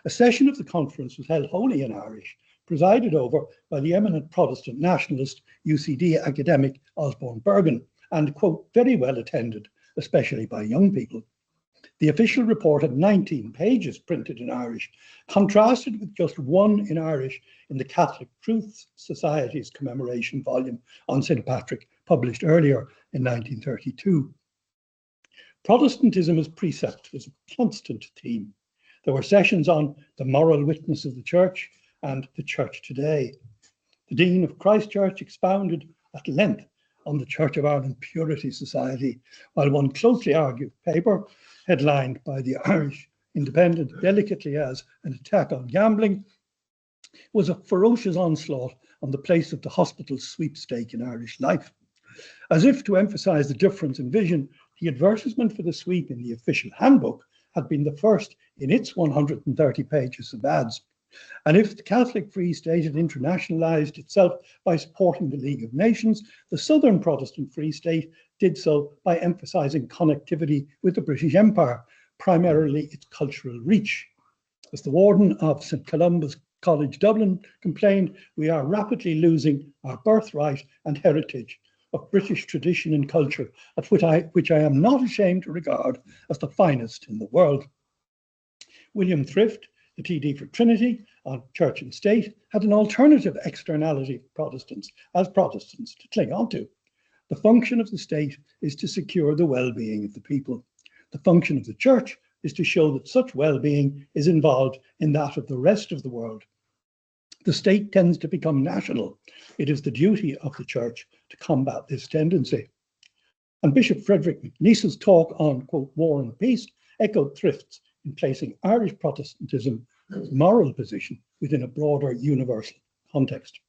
A session of the conference was held wholly in Irish, presided over by the eminent Protestant nationalist UCD academic Osborne Bergen, and, quote, very well attended, especially by young people. The official report had 19 pages printed in Irish, contrasted with just one in Irish in the Catholic Truth Society's commemoration volume on St. Patrick, published earlier in 1932. Protestantism as precept was a constant theme. There were sessions on the moral witness of the Church and the Church today. The Dean of Christ Church expounded at length on the Church of Ireland Purity Society, while one closely argued paper, headlined by the Irish Independent delicately as an attack on gambling, was a ferocious onslaught on the place of the hospital sweepstake in Irish life. As if to emphasise the difference in vision, the advertisement for the sweep in the official handbook had been the first in its 130 pages of ads. And if the Catholic Free State had internationalised itself by supporting the League of Nations, the Southern Protestant Free State did so by emphasising connectivity with the British Empire, primarily its cultural reach. As the warden of St Columba's College Dublin complained, we are rapidly losing our birthright and heritage of British tradition and culture, at which I am not ashamed to regard as the finest in the world. William Thrift, the TD for Trinity on Church and State, had an alternative externality for Protestants to cling on to. The function of the state is to secure the well-being of the people. The function of the Church is to show that such well-being is involved in that of the rest of the world. The state tends to become national. It is the duty of the Church to combat this tendency. And Bishop Frederick McNeese's talk on, quote, war and peace echoed Thrift's in placing Irish Protestantism's moral position within a broader universal context.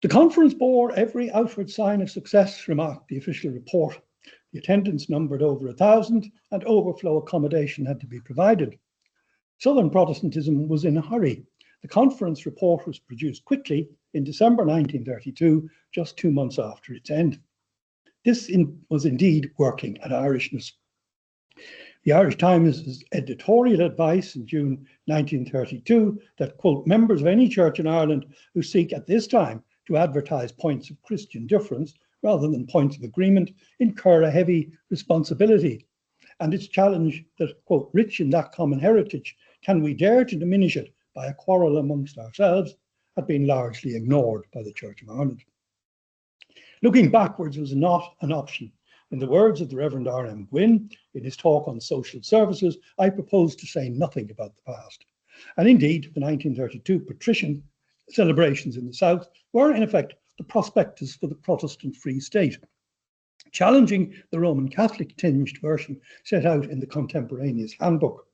The conference bore every outward sign of success, remarked the official report. The attendance numbered over 1,000 and overflow accommodation had to be provided. Southern Protestantism was in a hurry. The conference report was produced quickly in December 1932, just 2 months after its end. This was indeed working at Irishness. The Irish Times' editorial advice in June 1932 that, quote, members of any church in Ireland who seek at this time to advertise points of Christian difference rather than points of agreement incur a heavy responsibility. And its challenge that, quote, rich in that common heritage, can we dare to diminish it by a quarrel amongst ourselves, had been largely ignored by the Church of Ireland. Looking backwards was not an option. In the words of the Reverend R.M. Gwynn, in his talk on social services, I propose to say nothing about the past. And indeed, the 1932 patrician celebrations in the South were, in effect, the prospectus for the Protestant Free State. challenging the Roman Catholic tinged version set out in the contemporaneous handbook.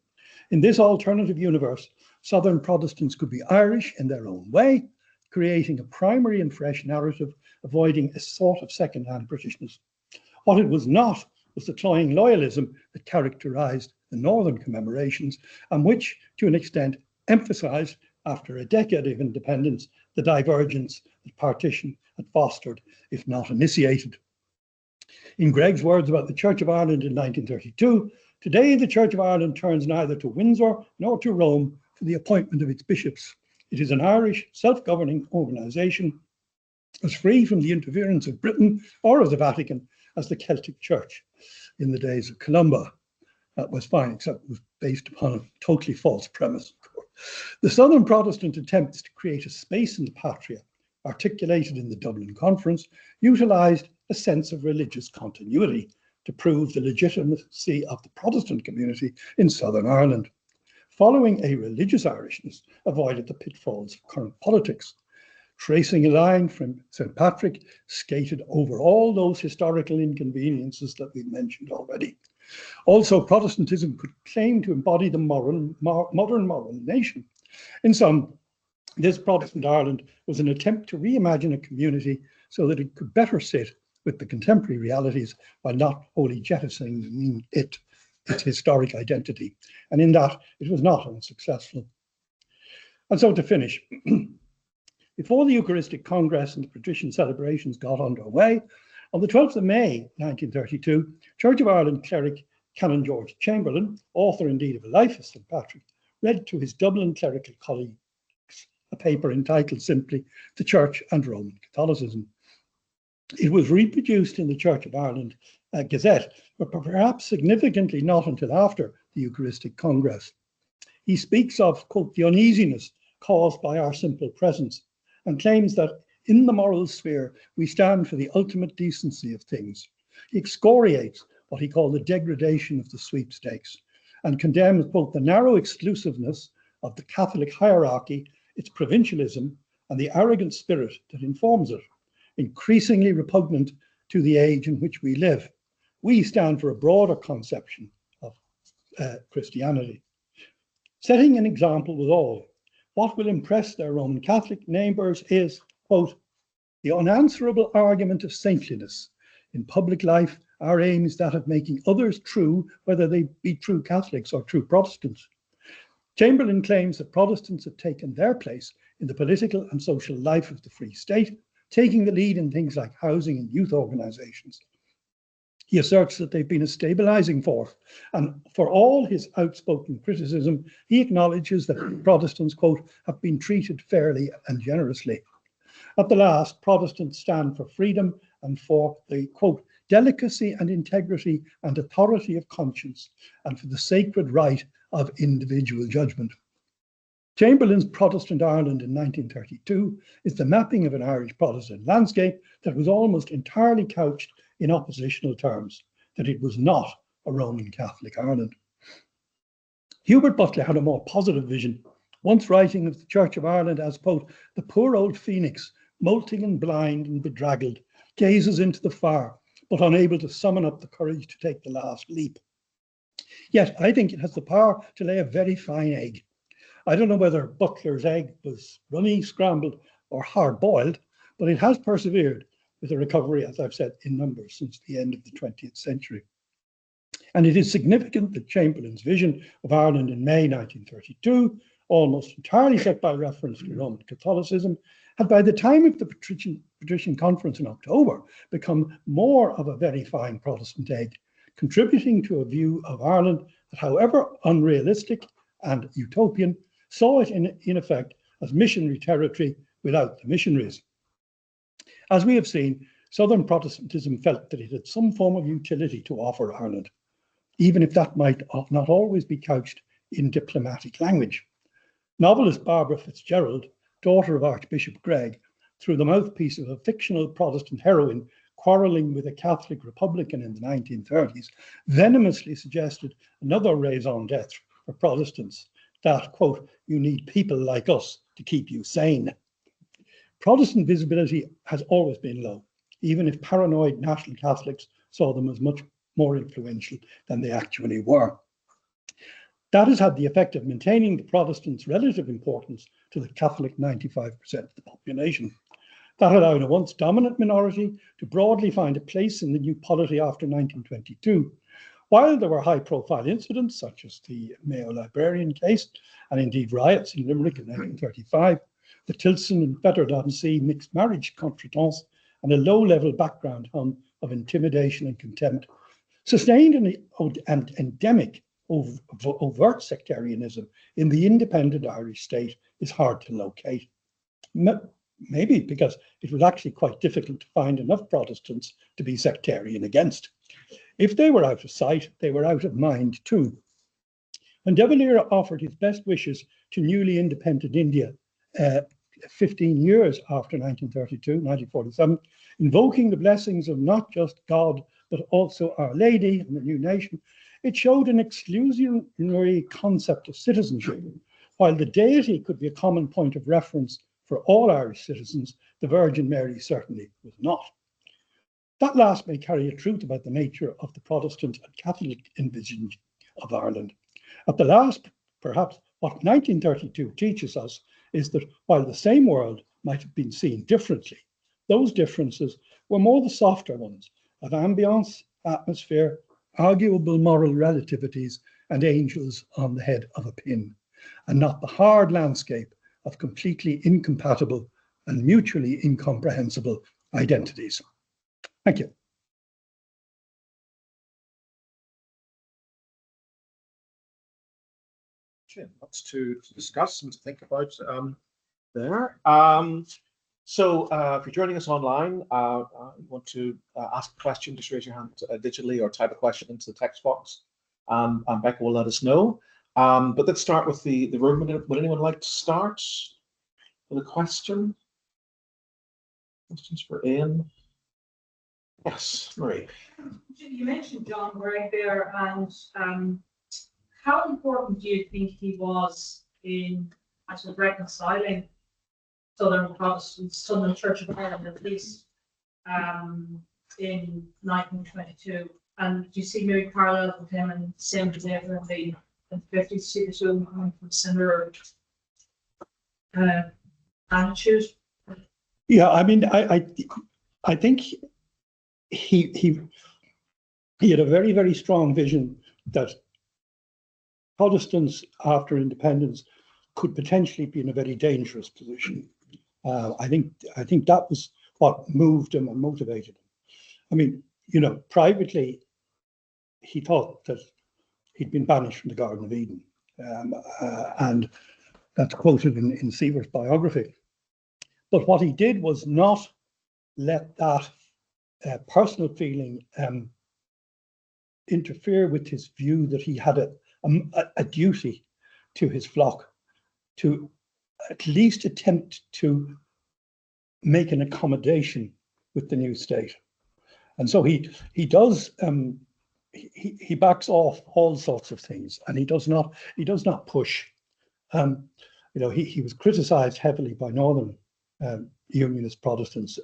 In this alternative universe, Southern Protestants could be Irish in their own way, creating a primary and fresh narrative, avoiding a sort of second-hand Britishness. What it was not was the cloying loyalism that characterised the Northern commemorations, and which, to an extent, emphasised, after a decade of independence, the divergence that partition had fostered, if not initiated. In Greg's words about the Church of Ireland in 1932, today the Church of Ireland turns neither to Windsor nor to Rome for the appointment of its bishops. It is an Irish self-governing organisation, as free from the interference of Britain or of the Vatican as the Celtic Church in the days of Columba. That was fine, except it was based upon a totally false premise, of course. The Southern Protestant attempts to create a space in the Patria, articulated in the Dublin Conference, utilised a sense of religious continuity to prove the legitimacy of the Protestant community in Southern Ireland. Following a religious Irishness avoided the pitfalls of current politics. Tracing a line from St. Patrick, skated over all those historical inconveniences that we've mentioned already. Also, Protestantism could claim to embody the modern moral nation. In sum, this Protestant Ireland was an attempt to reimagine a community so that it could better sit with the contemporary realities while not wholly jettisoning its historic identity. And in that, it was not unsuccessful. And so to finish, before the Eucharistic Congress and the patrician celebrations got underway, on the 12th of May 1932, Church of Ireland cleric Canon George Chamberlain, author indeed of a life of St. Patrick, read to his Dublin clerical colleagues a paper entitled simply The Church and Roman Catholicism. It was reproduced in the Church of Ireland Gazette, but perhaps significantly not until after the Eucharistic Congress. He speaks of, quote, the uneasiness caused by our simple presence, and claims that in the moral sphere, we stand for the ultimate decency of things. He excoriates what he called the degradation of the sweepstakes, and condemns both the narrow exclusiveness of the Catholic hierarchy, its provincialism, and the arrogant spirit that informs it, increasingly repugnant to the age in which we live. We stand for a broader conception of Christianity. Setting an example with all, what will impress their Roman Catholic neighbours is, quote, the unanswerable argument of saintliness. In public life, our aim is that of making others true, whether they be true Catholics or true Protestants. Chamberlain claims that Protestants have taken their place in the political and social life of the Free State, taking the lead in things like housing and youth organisations. He asserts that they've been a stabilising force, and for all his outspoken criticism, he acknowledges that Protestants, quote, have been treated fairly and generously. At the last, Protestants stand for freedom and for the, quote, delicacy and integrity and authority of conscience, and for the sacred right of individual judgment. Chamberlain's Protestant Ireland in 1932 is the mapping of an Irish Protestant landscape that was almost entirely couched in oppositional terms, that it was not a Roman Catholic Ireland. Hubert Butler had a more positive vision, once writing of the Church of Ireland as, quote, the poor old phoenix, molting and blind and bedraggled, gazes into the fire, but unable to summon up the courage to take the last leap. Yet I think it has the power to lay a very fine egg. I don't know whether Butler's egg was runny, scrambled, or hard-boiled, but it has persevered with a recovery, as I've said, in numbers since the end of the 20th century. And it is significant that Chamberlain's vision of Ireland in May 1932, almost entirely set by reference to Roman Catholicism, had by the time of the Patrician Conference in October become more of a very fine Protestant egg, contributing to a view of Ireland that, however unrealistic and utopian, saw it in effect as missionary territory without the missionaries. As we have seen, Southern Protestantism felt that it had some form of utility to offer Ireland, even if that might not always be couched in diplomatic language. Novelist Barbara Fitzgerald, daughter of Archbishop Gregg, through the mouthpiece of a fictional Protestant heroine quarrelling with a Catholic Republican in the 1930s, venomously suggested another raison d'etre for Protestants, that, quote, you need people like us to keep you sane. Protestant visibility has always been low, even if paranoid national Catholics saw them as much more influential than they actually were. That has had the effect of maintaining the Protestants' relative importance to the Catholic 95% of the population. That allowed a once dominant minority to broadly find a place in the new polity after 1922. While there were high-profile incidents, such as the Mayo Librarian case, and indeed riots in Limerick in 1935, the Tilson and Fetard-on-Sea mixed marriage contretemps, and a low-level background hum of intimidation and contempt, sustained and endemic overt sectarianism in the independent Irish state is hard to locate. Maybe because it was actually quite difficult to find enough Protestants to be sectarian against. If they were out of sight, they were out of mind too. When De Valera offered his best wishes to newly independent India 15 years after 1947, invoking the blessings of not just God, but also Our Lady and the new nation, it showed an exclusionary concept of citizenship. While the deity could be a common point of reference for all Irish citizens, the Virgin Mary certainly was not. That last may carry a truth about the nature of the Protestant and Catholic envision of Ireland. At the last, perhaps, what 1932 teaches us is that while the same world might have been seen differently, those differences were more the softer ones of ambience, atmosphere, arguable moral relativities, and angels on the head of a pin, and not the hard landscape of completely incompatible and mutually incomprehensible identities. Thank you. Lots to discuss and to think about there. So if you're joining us online, you want to ask a question, just raise your hand digitally or type a question into the text box, and Becca will let us know. But let's start with the room. Would anyone like to start with a question? Questions for Ian? Yes, Marie. You mentioned John Gregg there, and how important do you think he was in actually reconciling Southern Protestants, Southern Church of Ireland, at least in 1922? And do you see maybe parallels with him and same behavior in the 50s? See the two coming from similar attitudes? Yeah, I mean, I think he had a very, very strong vision that Protestants after independence could potentially be in a very dangerous position. I think that was what moved him and motivated him. I mean, you know, privately, he thought that he'd been banished from the Garden of Eden, and that's quoted in Seaver's biography. But what he did was not let that personal feeling interfere with his view that he had a duty to his flock to at least attempt to make an accommodation with the new state. And so he does he backs off all sorts of things, and he does not push. You know, he was criticized heavily by Northern Unionist Protestants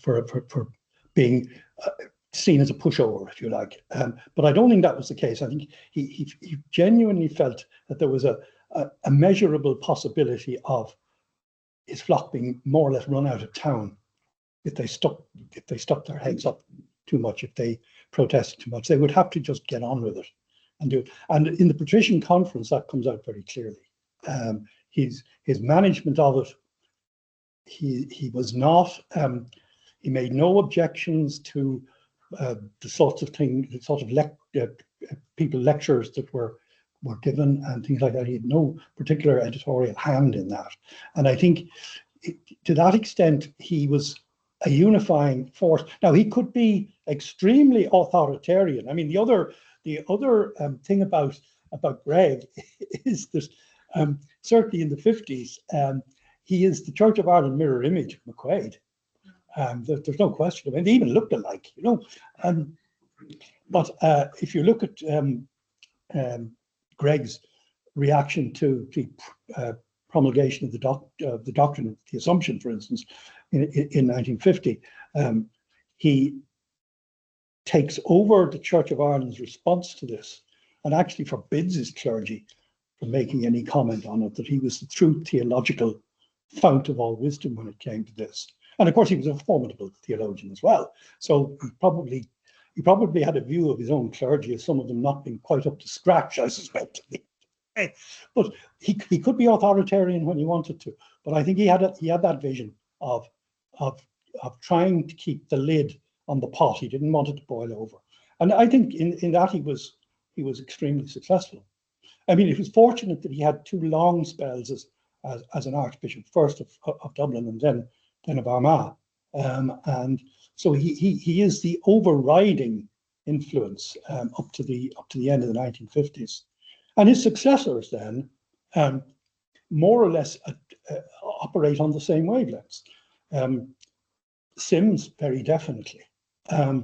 for being seen as a pushover, if you like. But I don't think that was the case. I think he genuinely felt that there was a measurable possibility of his flock being more or less run out of town if they stuck their heads up too much, if they protested too much. They would have to just get on with it and do it. And in the Patrician Conference, that comes out very clearly. His management of it, he was not. He made no objections to the sorts of things, the sort of people lectures that were given and things like that. He had no particular editorial hand in that. And I think to that extent, he was a unifying force. Now, he could be extremely authoritarian. I mean, the other thing about Gregg is that certainly in the 50s, he is the Church of Ireland mirror image of McQuaid. There's no question. I mean, they even looked alike, you know. But if you look at Gregg's reaction to the promulgation of the doctrine of the Assumption, for instance, in 1950, he takes over the Church of Ireland's response to this and actually forbids his clergy from making any comment on it, that he was the true theological fount of all wisdom when it came to this. And of course, he was a formidable theologian as well. So he probably had a view of his own clergy as some of them not being quite up to scratch, I suspect. But he could be authoritarian when he wanted to. But I think he had that vision of trying to keep the lid on the pot. He didn't want it to boil over. And I think in that he was extremely successful. I mean, it was fortunate that he had two long spells as an archbishop, first of Dublin and then of Armagh. And so he is the overriding influence up to the end of the 1950s. And his successors then more or less operate on the same wavelengths. Sims, very definitely. A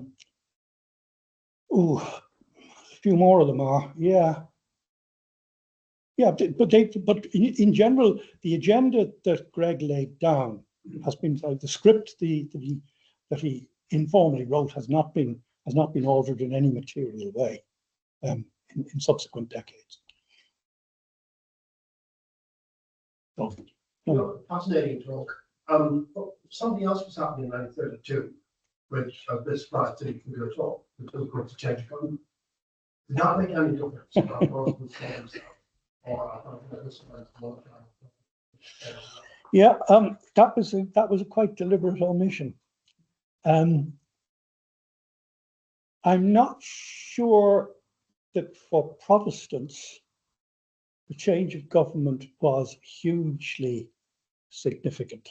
few more of them are, yeah. Yeah, but in general, the agenda that Greg laid down has been the script that he informally wrote has not been altered in any material way in subsequent decades. Fascinating talk. Something else was happening in 1932, which this prior to you at all, which was going to change government. Did that make any difference? Yeah, that was a quite deliberate omission. I'm not sure that for Protestants, the change of government was hugely significant.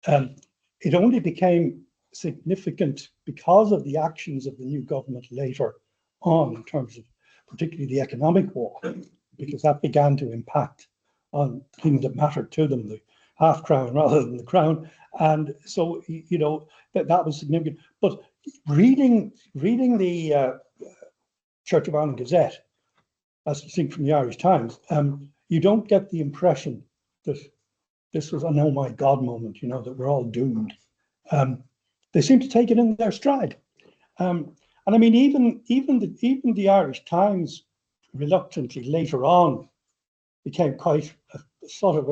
It only became significant because of the actions of the new government later on, in terms of particularly the economic war, because that began to impact on things that mattered to them, the half crown rather than the crown. And so, you know, that was significant. But reading the Church of Ireland Gazette, as distinct from the Irish Times, you don't get the impression that this was an oh my God moment, you know, that we're all doomed. They seem to take it in their stride. And I mean, even the Irish Times reluctantly later on became quite a sort of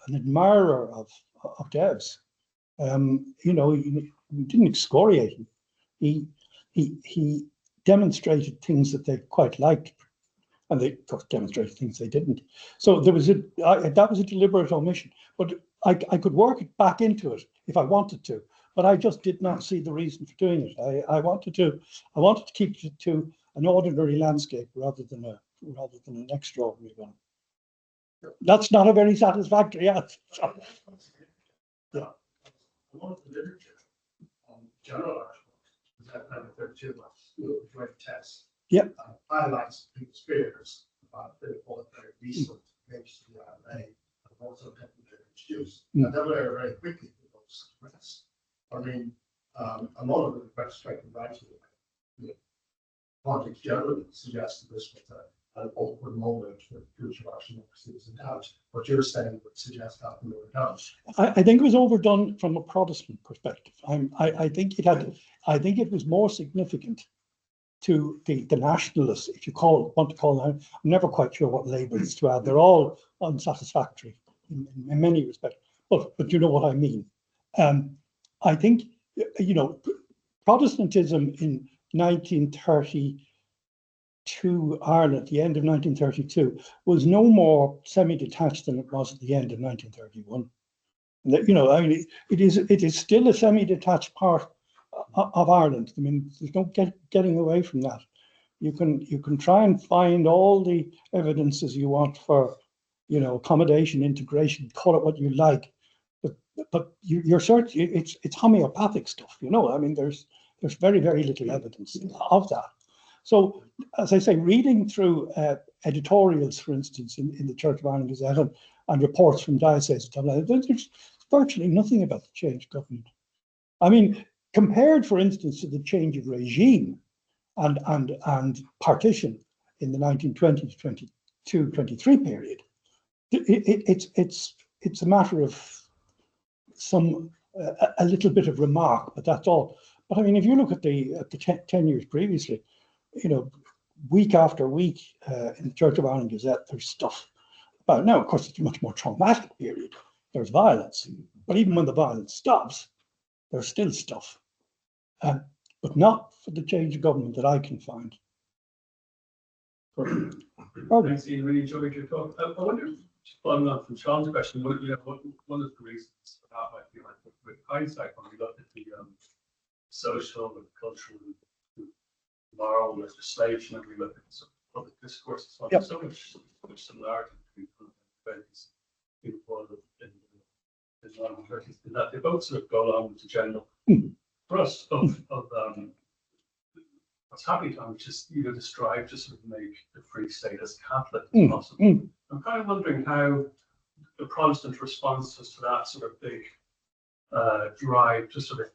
an admirer of Dev's. You know, he didn't excoriate him. He demonstrated things that they quite liked, and they of course demonstrated things they didn't. So there was that was a deliberate omission. But I could work it back into it if I wanted to, but I just did not see the reason for doing it. I wanted to keep it to an ordinary landscape rather than an extraordinary one. That's not a very satisfactory answer. Yeah. A lot of the literature on general Irish was that 1932 great test. Yeah. Highlights people's fears about the very recent changes to the IRA and also having been introduced. And then very quickly those suppressed. I mean, a lot of the retrospective writing, politics generally suggested this was an awkward moment for future Irish democracy was in doubt. What you're saying would suggest that no doubt. I think it was overdone from a Protestant perspective. I think it was more significant to the nationalists, if you want to call them. I'm never quite sure what labels to add. They're all unsatisfactory in many respects. But you know what I mean. I think, you know, Protestantism in 1932 Ireland, at the end of 1932, was no more semi-detached than it was at the end of 1931. You know, I mean, it is still a semi-detached part of Ireland. I mean, there's no getting away from that. You can try and find all the evidences you want for, you know, accommodation, integration, call it what you like, but you're certain it's homeopathic stuff. You know, I mean, there's very little evidence of that. So, as I say, reading through editorials, for instance, in the Church of Ireland Gazette and reports from dioceses, there's virtually nothing about the change of government. I mean, compared, for instance, to the change of regime and partition in the 1920 to 23 period, it's a matter of a little bit of remark, but that's all. But I mean, if you look at the 10 years previously, you know, week after week in the Church of Ireland Gazette, there's stuff about. Now, of course, it's a much more traumatic period. There's violence, but even when the violence stops, there's still stuff. But not for the change of government that I can find. Thanks, Ian. Really enjoyed your talk. I wonder, following on from Sean's question, one of the reasons for that might be like with hindsight, when we look at the social and cultural and moral legislation, and we look at some public discourse, so there's so much similarity between events people in the 1930s, in that they both sort of go along with the general thrust of what's happening to them, which is, you know, to strive to sort of make the Free State as Catholic as possible. I'm kind of wondering how the Protestant responses to that sort of big drive to sort of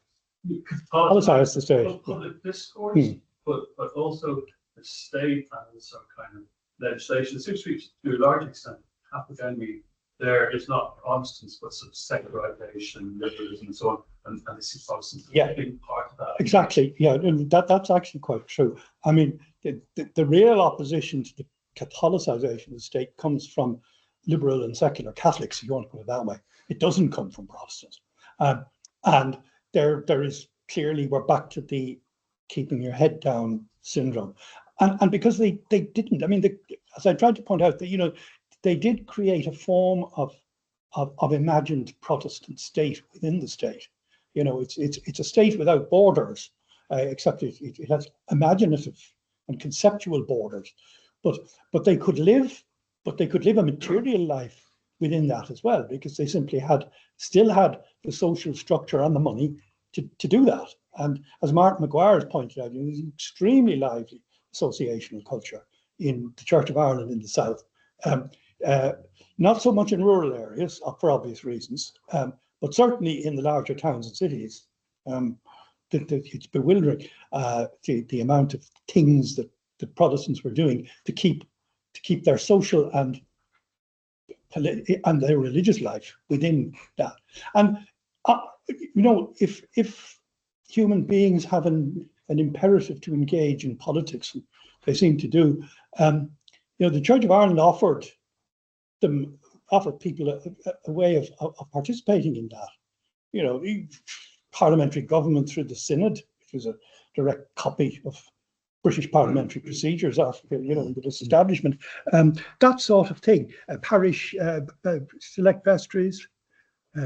Catholicize the state, public discourse, but also the state and some kind of legislation. It seems to be, to a large extent, Catholic enemy there is not Protestants, but sort of secularization, liberalism, and so on. And they see Protestants as a big part of that. Exactly. Yeah, and that's actually quite true. I mean, the real opposition to the Catholicization of the state comes from liberal and secular Catholics, if you want to put it that way. It doesn't come from Protestants. And there is clearly, we're back to the keeping your head down syndrome. And because they didn't, I mean, as I tried to point out, that, you know, they did create a form of imagined Protestant state within the state. You know, it's a state without borders, except it has imaginative and conceptual borders. But they could live a material life within that as well, because they simply still had the social structure and the money to do that. And as Mark Maguire has pointed out, there's an extremely lively associational culture in the Church of Ireland in the south. Not so much in rural areas, for obvious reasons, but certainly in the larger towns and cities. It's bewildering, the amount of things that the Protestants were doing to keep their social and their religious life within that. And you know, if human beings have an imperative to engage in politics, and they seem to do, you know, the Church of Ireland offered people a way of participating in that. You know, parliamentary government through the synod, which was a direct copy of British parliamentary procedures after, you know, the disestablishment, that sort of thing. Parish select vestries,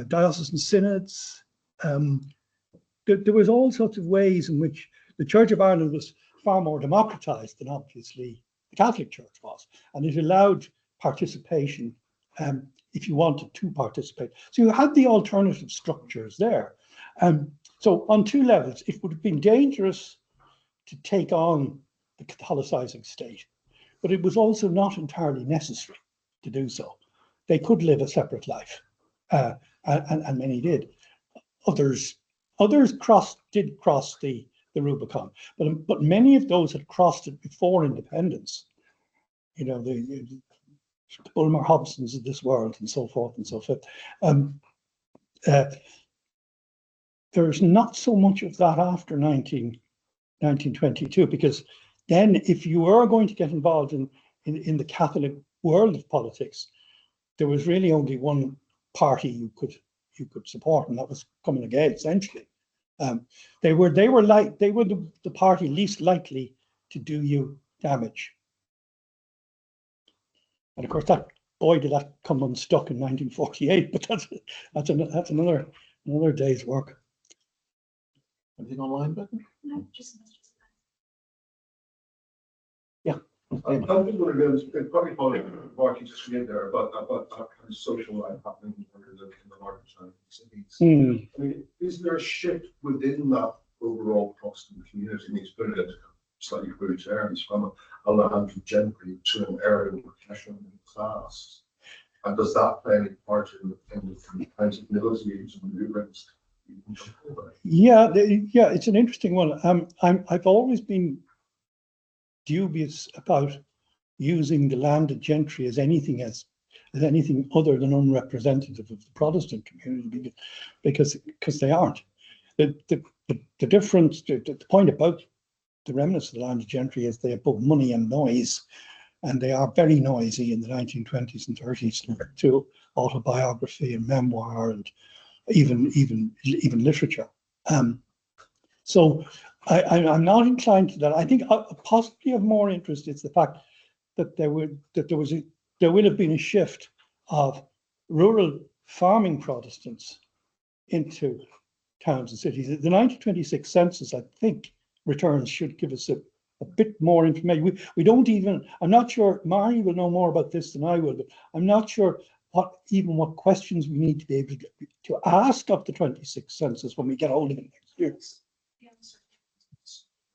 diocesan synods. There was all sorts of ways in which the Church of Ireland was far more democratized than obviously the Catholic Church was, and it allowed participation if you wanted to participate. So you had the alternative structures there. So on two levels, it would have been dangerous to take on the Catholicizing state, but it was also not entirely necessary to do so. They could live a separate life, and many did. Others did cross the Rubicon, but many of those had crossed it before independence. You know, the Bulmer Hobsons of this world, and so forth and so forth. There's not so much of that after 1922, because then if you were going to get involved in the Catholic world of politics, there was really only one party you could support, and that was Coming Gael, essentially. They were the party least likely to do you damage. And of course, did that come unstuck in 1948, but that's another day's work. Anything online, Becky? No, just. Yeah. I'm just going to go, probably what you just read there about that kind of social life happening in the larger cities. I mean, is there a shift within that overall Protestant community? And he's put it in slightly crude terms, from a land of gentry to an area of professional class. And does that play any part in the kinds of negotiations and maneuverings? Yeah, it's an interesting one. I've always been dubious about using the landed gentry as anything other than unrepresentative of the Protestant community, because they aren't. The the difference, the point about the remnants of the landed gentry is they have both money and noise, and they are very noisy in the 1920s and 30s to autobiography and memoir and even literature. So I'm not inclined to that. I think possibly of more interest is the fact that there will have been a shift of rural farming Protestants into towns and cities. The 1926 census, I think, returns should give us a bit more information. We don't even, I'm not sure, Mari will know more about this than I will, but I'm not sure what questions we need to be able to ask of the 26 census when we get hold of it next year.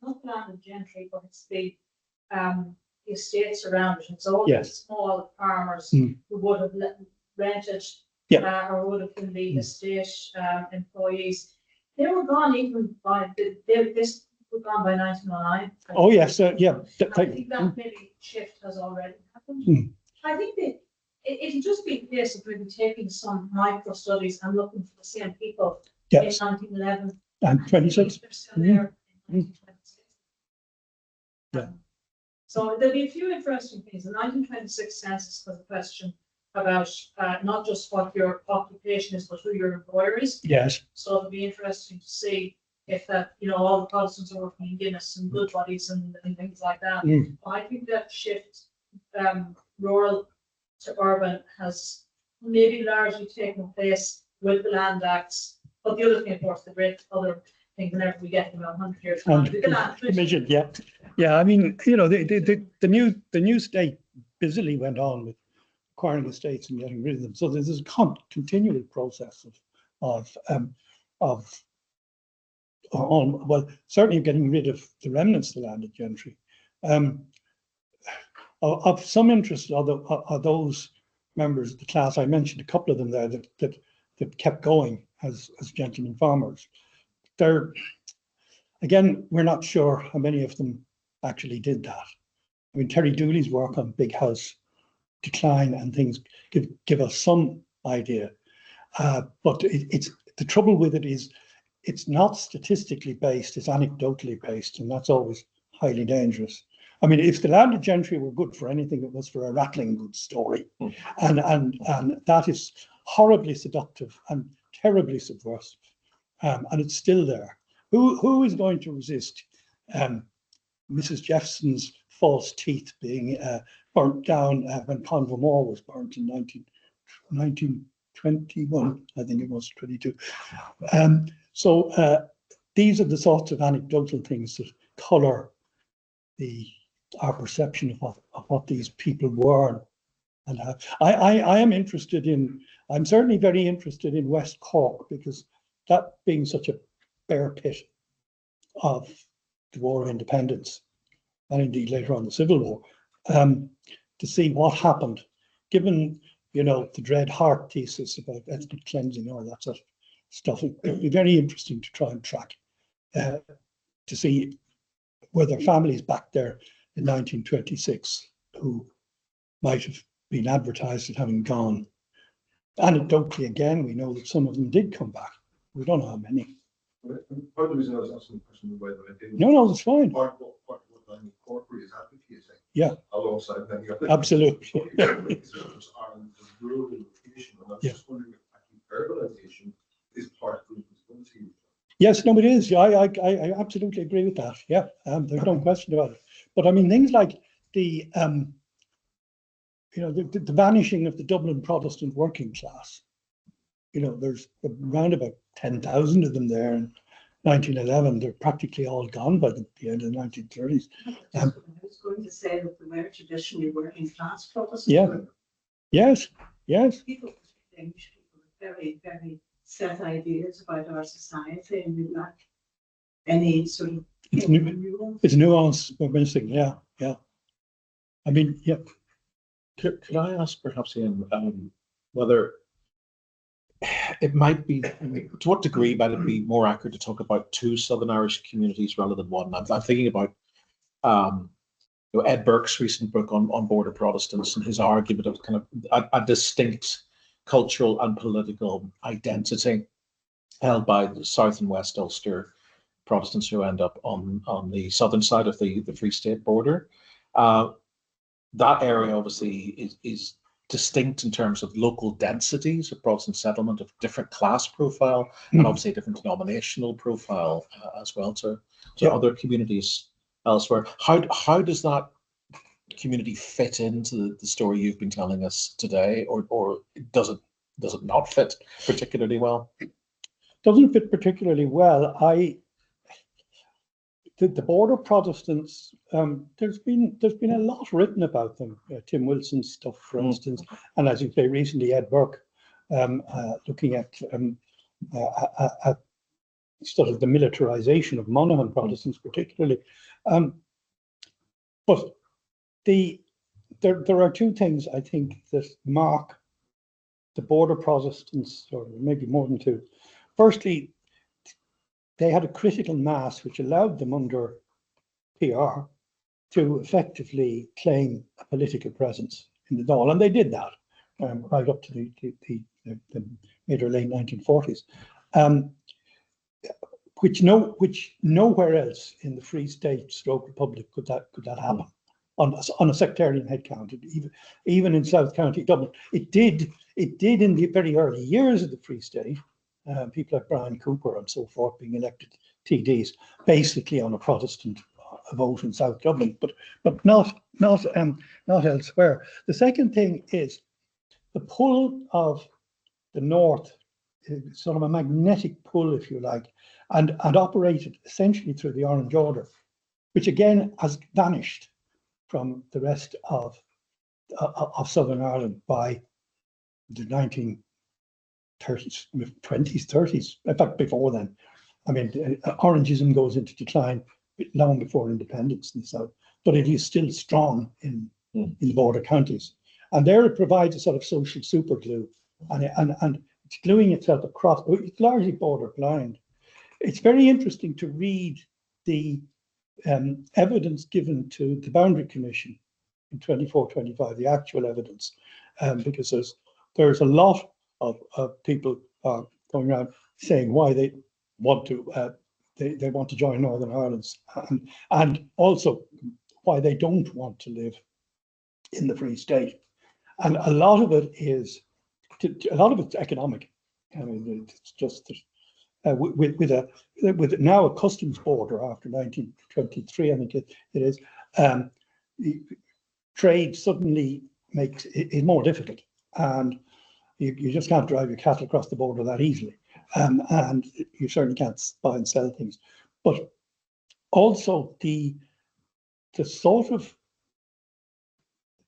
Not landed gentry, but it's the estates around it. It's all the small farmers who would have rented or would have been the estate employees. They were gone even by this were gone by 1909. Oh yes, I think that maybe shift has already happened. I think that it'll just be a case of maybe taking some micro studies and looking for the same people in 1911 and 26. They're still there in 1926. So there'll be a few interesting things. The 1926 census has a question about not just what your occupation is, but who your employer is. Yes. So it'll be interesting to see if that, all the Protestants are working in Guinness and good bodies and things like that. I think that shift, rural to urban, has maybe largely taken place with the Land Acts. But the other thing, of course, the great other thing, whenever we get about 100 years from now, the Land Commission. Yeah. I mean, the new state busily went on with acquiring estates and getting rid of them. So there's a continual process of certainly getting rid of the remnants of the landed gentry. Of some interest are those members of the class. I mentioned a couple of them there that kept going as gentlemen farmers. Again, we're not sure how many of them actually did that. I mean, Terry Dooley's work on big house decline and things give us some idea, but it's the trouble with it is it's not statistically based, it's anecdotally based, and that's always highly dangerous. I mean, if the landed gentry were good for anything, it was for a rattling good story, and that is horribly seductive and terribly subversive, and it's still there. Who is going to resist Mrs. Jeffson's false teeth being burnt down when Convermore was burnt in 1921, I think it was 22. So these are the sorts of anecdotal things that colour our perception of what these people were. And I am interested in, I'm certainly very interested in West Cork, because that being such a bear pit of the War of Independence, and indeed later on the Civil War, to see what happened, given the Dread Hart thesis about ethnic cleansing, all that sort of stuff. It would be very interesting to try and track to see were there families back there in 1926 who might have been advertised as having gone. Anecdotally, again, we know that some of them did come back. We don't know how many. Part of the reason I was asking the question, by the way, I didn't. No, that's fine. Part of what I'm corporate is advocating. Yeah. Alongside many other. Absolutely. Ireland is rural location, and I'm just wondering if actually urbanization is part of the responsibility. Yes, no, it is. Yeah, I absolutely agree with that. Yeah, there's no question about it. But I mean, things like the vanishing of the Dublin Protestant working class. There's around about 10,000 of them there in 1911. They're practically all gone by the end of the 1930s. I was going to say that they were traditionally working class Protestants. Yeah. Yes. People, English people, with very, very set ideas about our society, and we lack any sort of nuance. It's nuance we're missing. Yeah. I mean, yeah. Could I ask perhaps, Ian, whether it might be, to what degree might it be more accurate to talk about two Southern Irish communities rather than one? I'm thinking about Ed Burke's recent book on border Protestants and his argument of kind of a distinct cultural and political identity held by the South and West Ulster Protestants who end up on the southern side of the Free State border. That area obviously is distinct in terms of local densities of Protestant settlement, of different class profile, and obviously different denominational profile as well to other communities elsewhere. How does that community fit into the story you've been telling us today, or does it not fit particularly well? Doesn't fit particularly well. The border Protestants, there's been a lot written about them. Tim Wilson's stuff, for instance, and as you say, recently Ed Burke, looking at sort of the militarization of Monaghan Protestants, particularly. But there are two things I think that mark the border Protestants, or maybe more than two. Firstly, they had a critical mass which allowed them under PR to effectively claim a political presence in the Dáil, and they did that right up to the mid or late 1940s, which nowhere else in the Free State stroke Republic could that happen on a sectarian headcount. Even in South County Dublin, it did in the very early years of the Free State. People like Brian Cooper and so forth being elected TDs, basically on a Protestant vote in South Dublin, but not elsewhere. The second thing is the pull of the North, sort of a magnetic pull, if you like, and operated essentially through the Orange Order, which again has vanished from the rest of Southern Ireland by the 1930s, 20s, 30s, in fact, before then. I mean, Orangism goes into decline long before independence in the South, but it is still strong in the border counties. And there it provides a sort of social super glue, and it's gluing itself across. It's largely border blind. It's very interesting to read the evidence given to the Boundary Commission in 24-25, the actual evidence, because there's a lot of people going around saying why they want to they want to join Northern Ireland, and also why they don't want to live in the Free State, and a lot of it's economic. I mean, it's just that with now a customs border after 1923, I think it is, trade suddenly is more difficult, and you just can't drive your cattle across the border that easily, and you certainly can't buy and sell things. But also the sort of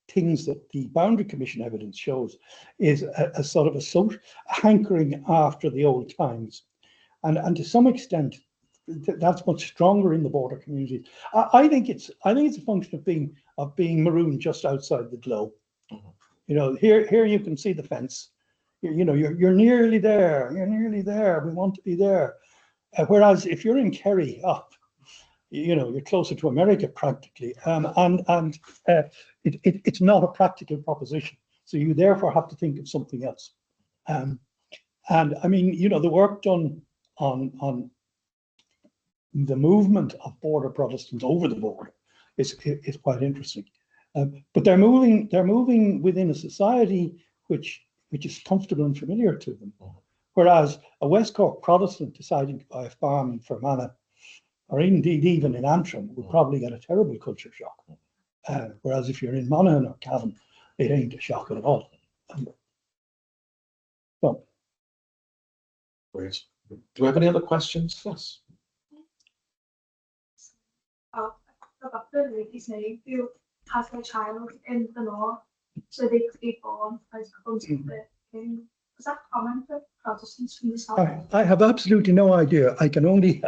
things that the Boundary Commission evidence shows is a sort of a social hankering after the old times, and to some extent that's much stronger in the border community. I think it's a function of being marooned just outside the glow. You know, here you can see the fence. You know, you're nearly there. You're nearly there. We want to be there. Whereas if you're in Kerry, you know, you're closer to America practically, and it's not a practical proposition. So you therefore have to think of something else. And I mean, you know, the work done on the movement of border Protestants over the border is quite interesting. But they're moving within a society which is comfortable and familiar to them. Whereas a West Cork Protestant deciding to buy a farm in Fermanagh, or indeed even in Antrim, would probably get a terrible culture shock. Whereas if you're in Monaghan or Cavan, it ain't a shock at all. So, great. Do we have any other questions? Yes. His name as a child in the north, so they could be born as opposed to the king. Is that common for Protestants from the south? I have absolutely no idea. I can only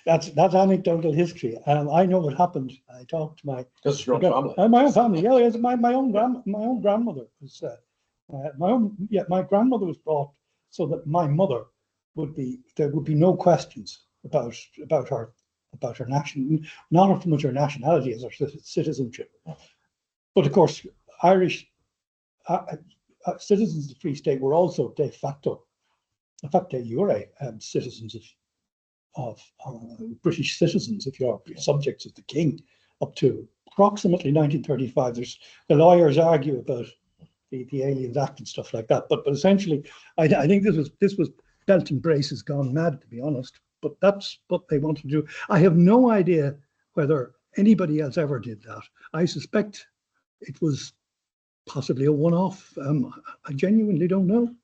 that's anecdotal history. I know what happened. I talked to my family. My own family. Yeah, yes, my own grandmother was my grandmother was brought so that my mother there would be no questions about her not so much her nationality as her citizenship. But of course, Irish citizens of the Free State were also de jure citizens British citizens, if you're subjects of the king, up to approximately 1935. The lawyers argue about the Aliens Act and stuff like that, but essentially, I think this was belt and braces gone mad, to be honest. But that's what they want to do. I have no idea whether anybody else ever did that. I suspect it was possibly a one-off. I genuinely don't know,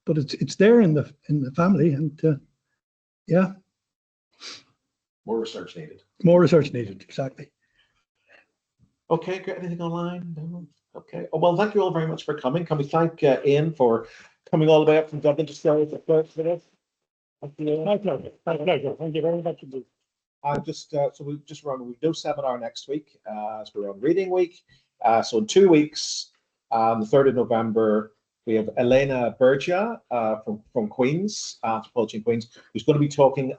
but it's there in the family, and yeah. More research needed. More research needed, exactly. Okay, great. Anything online? No? Okay. Oh, well, thank you all very much for coming. Can we thank Ian for coming all the way up from Dublin to stay with us? My pleasure. My pleasure. Thank you very much indeed. So we've no seminar next week, as we're on reading week. So in 2 weeks, the 3rd of November, we have Elena Bergia from Queen's, Anthropology in Queen's, who's going to be talking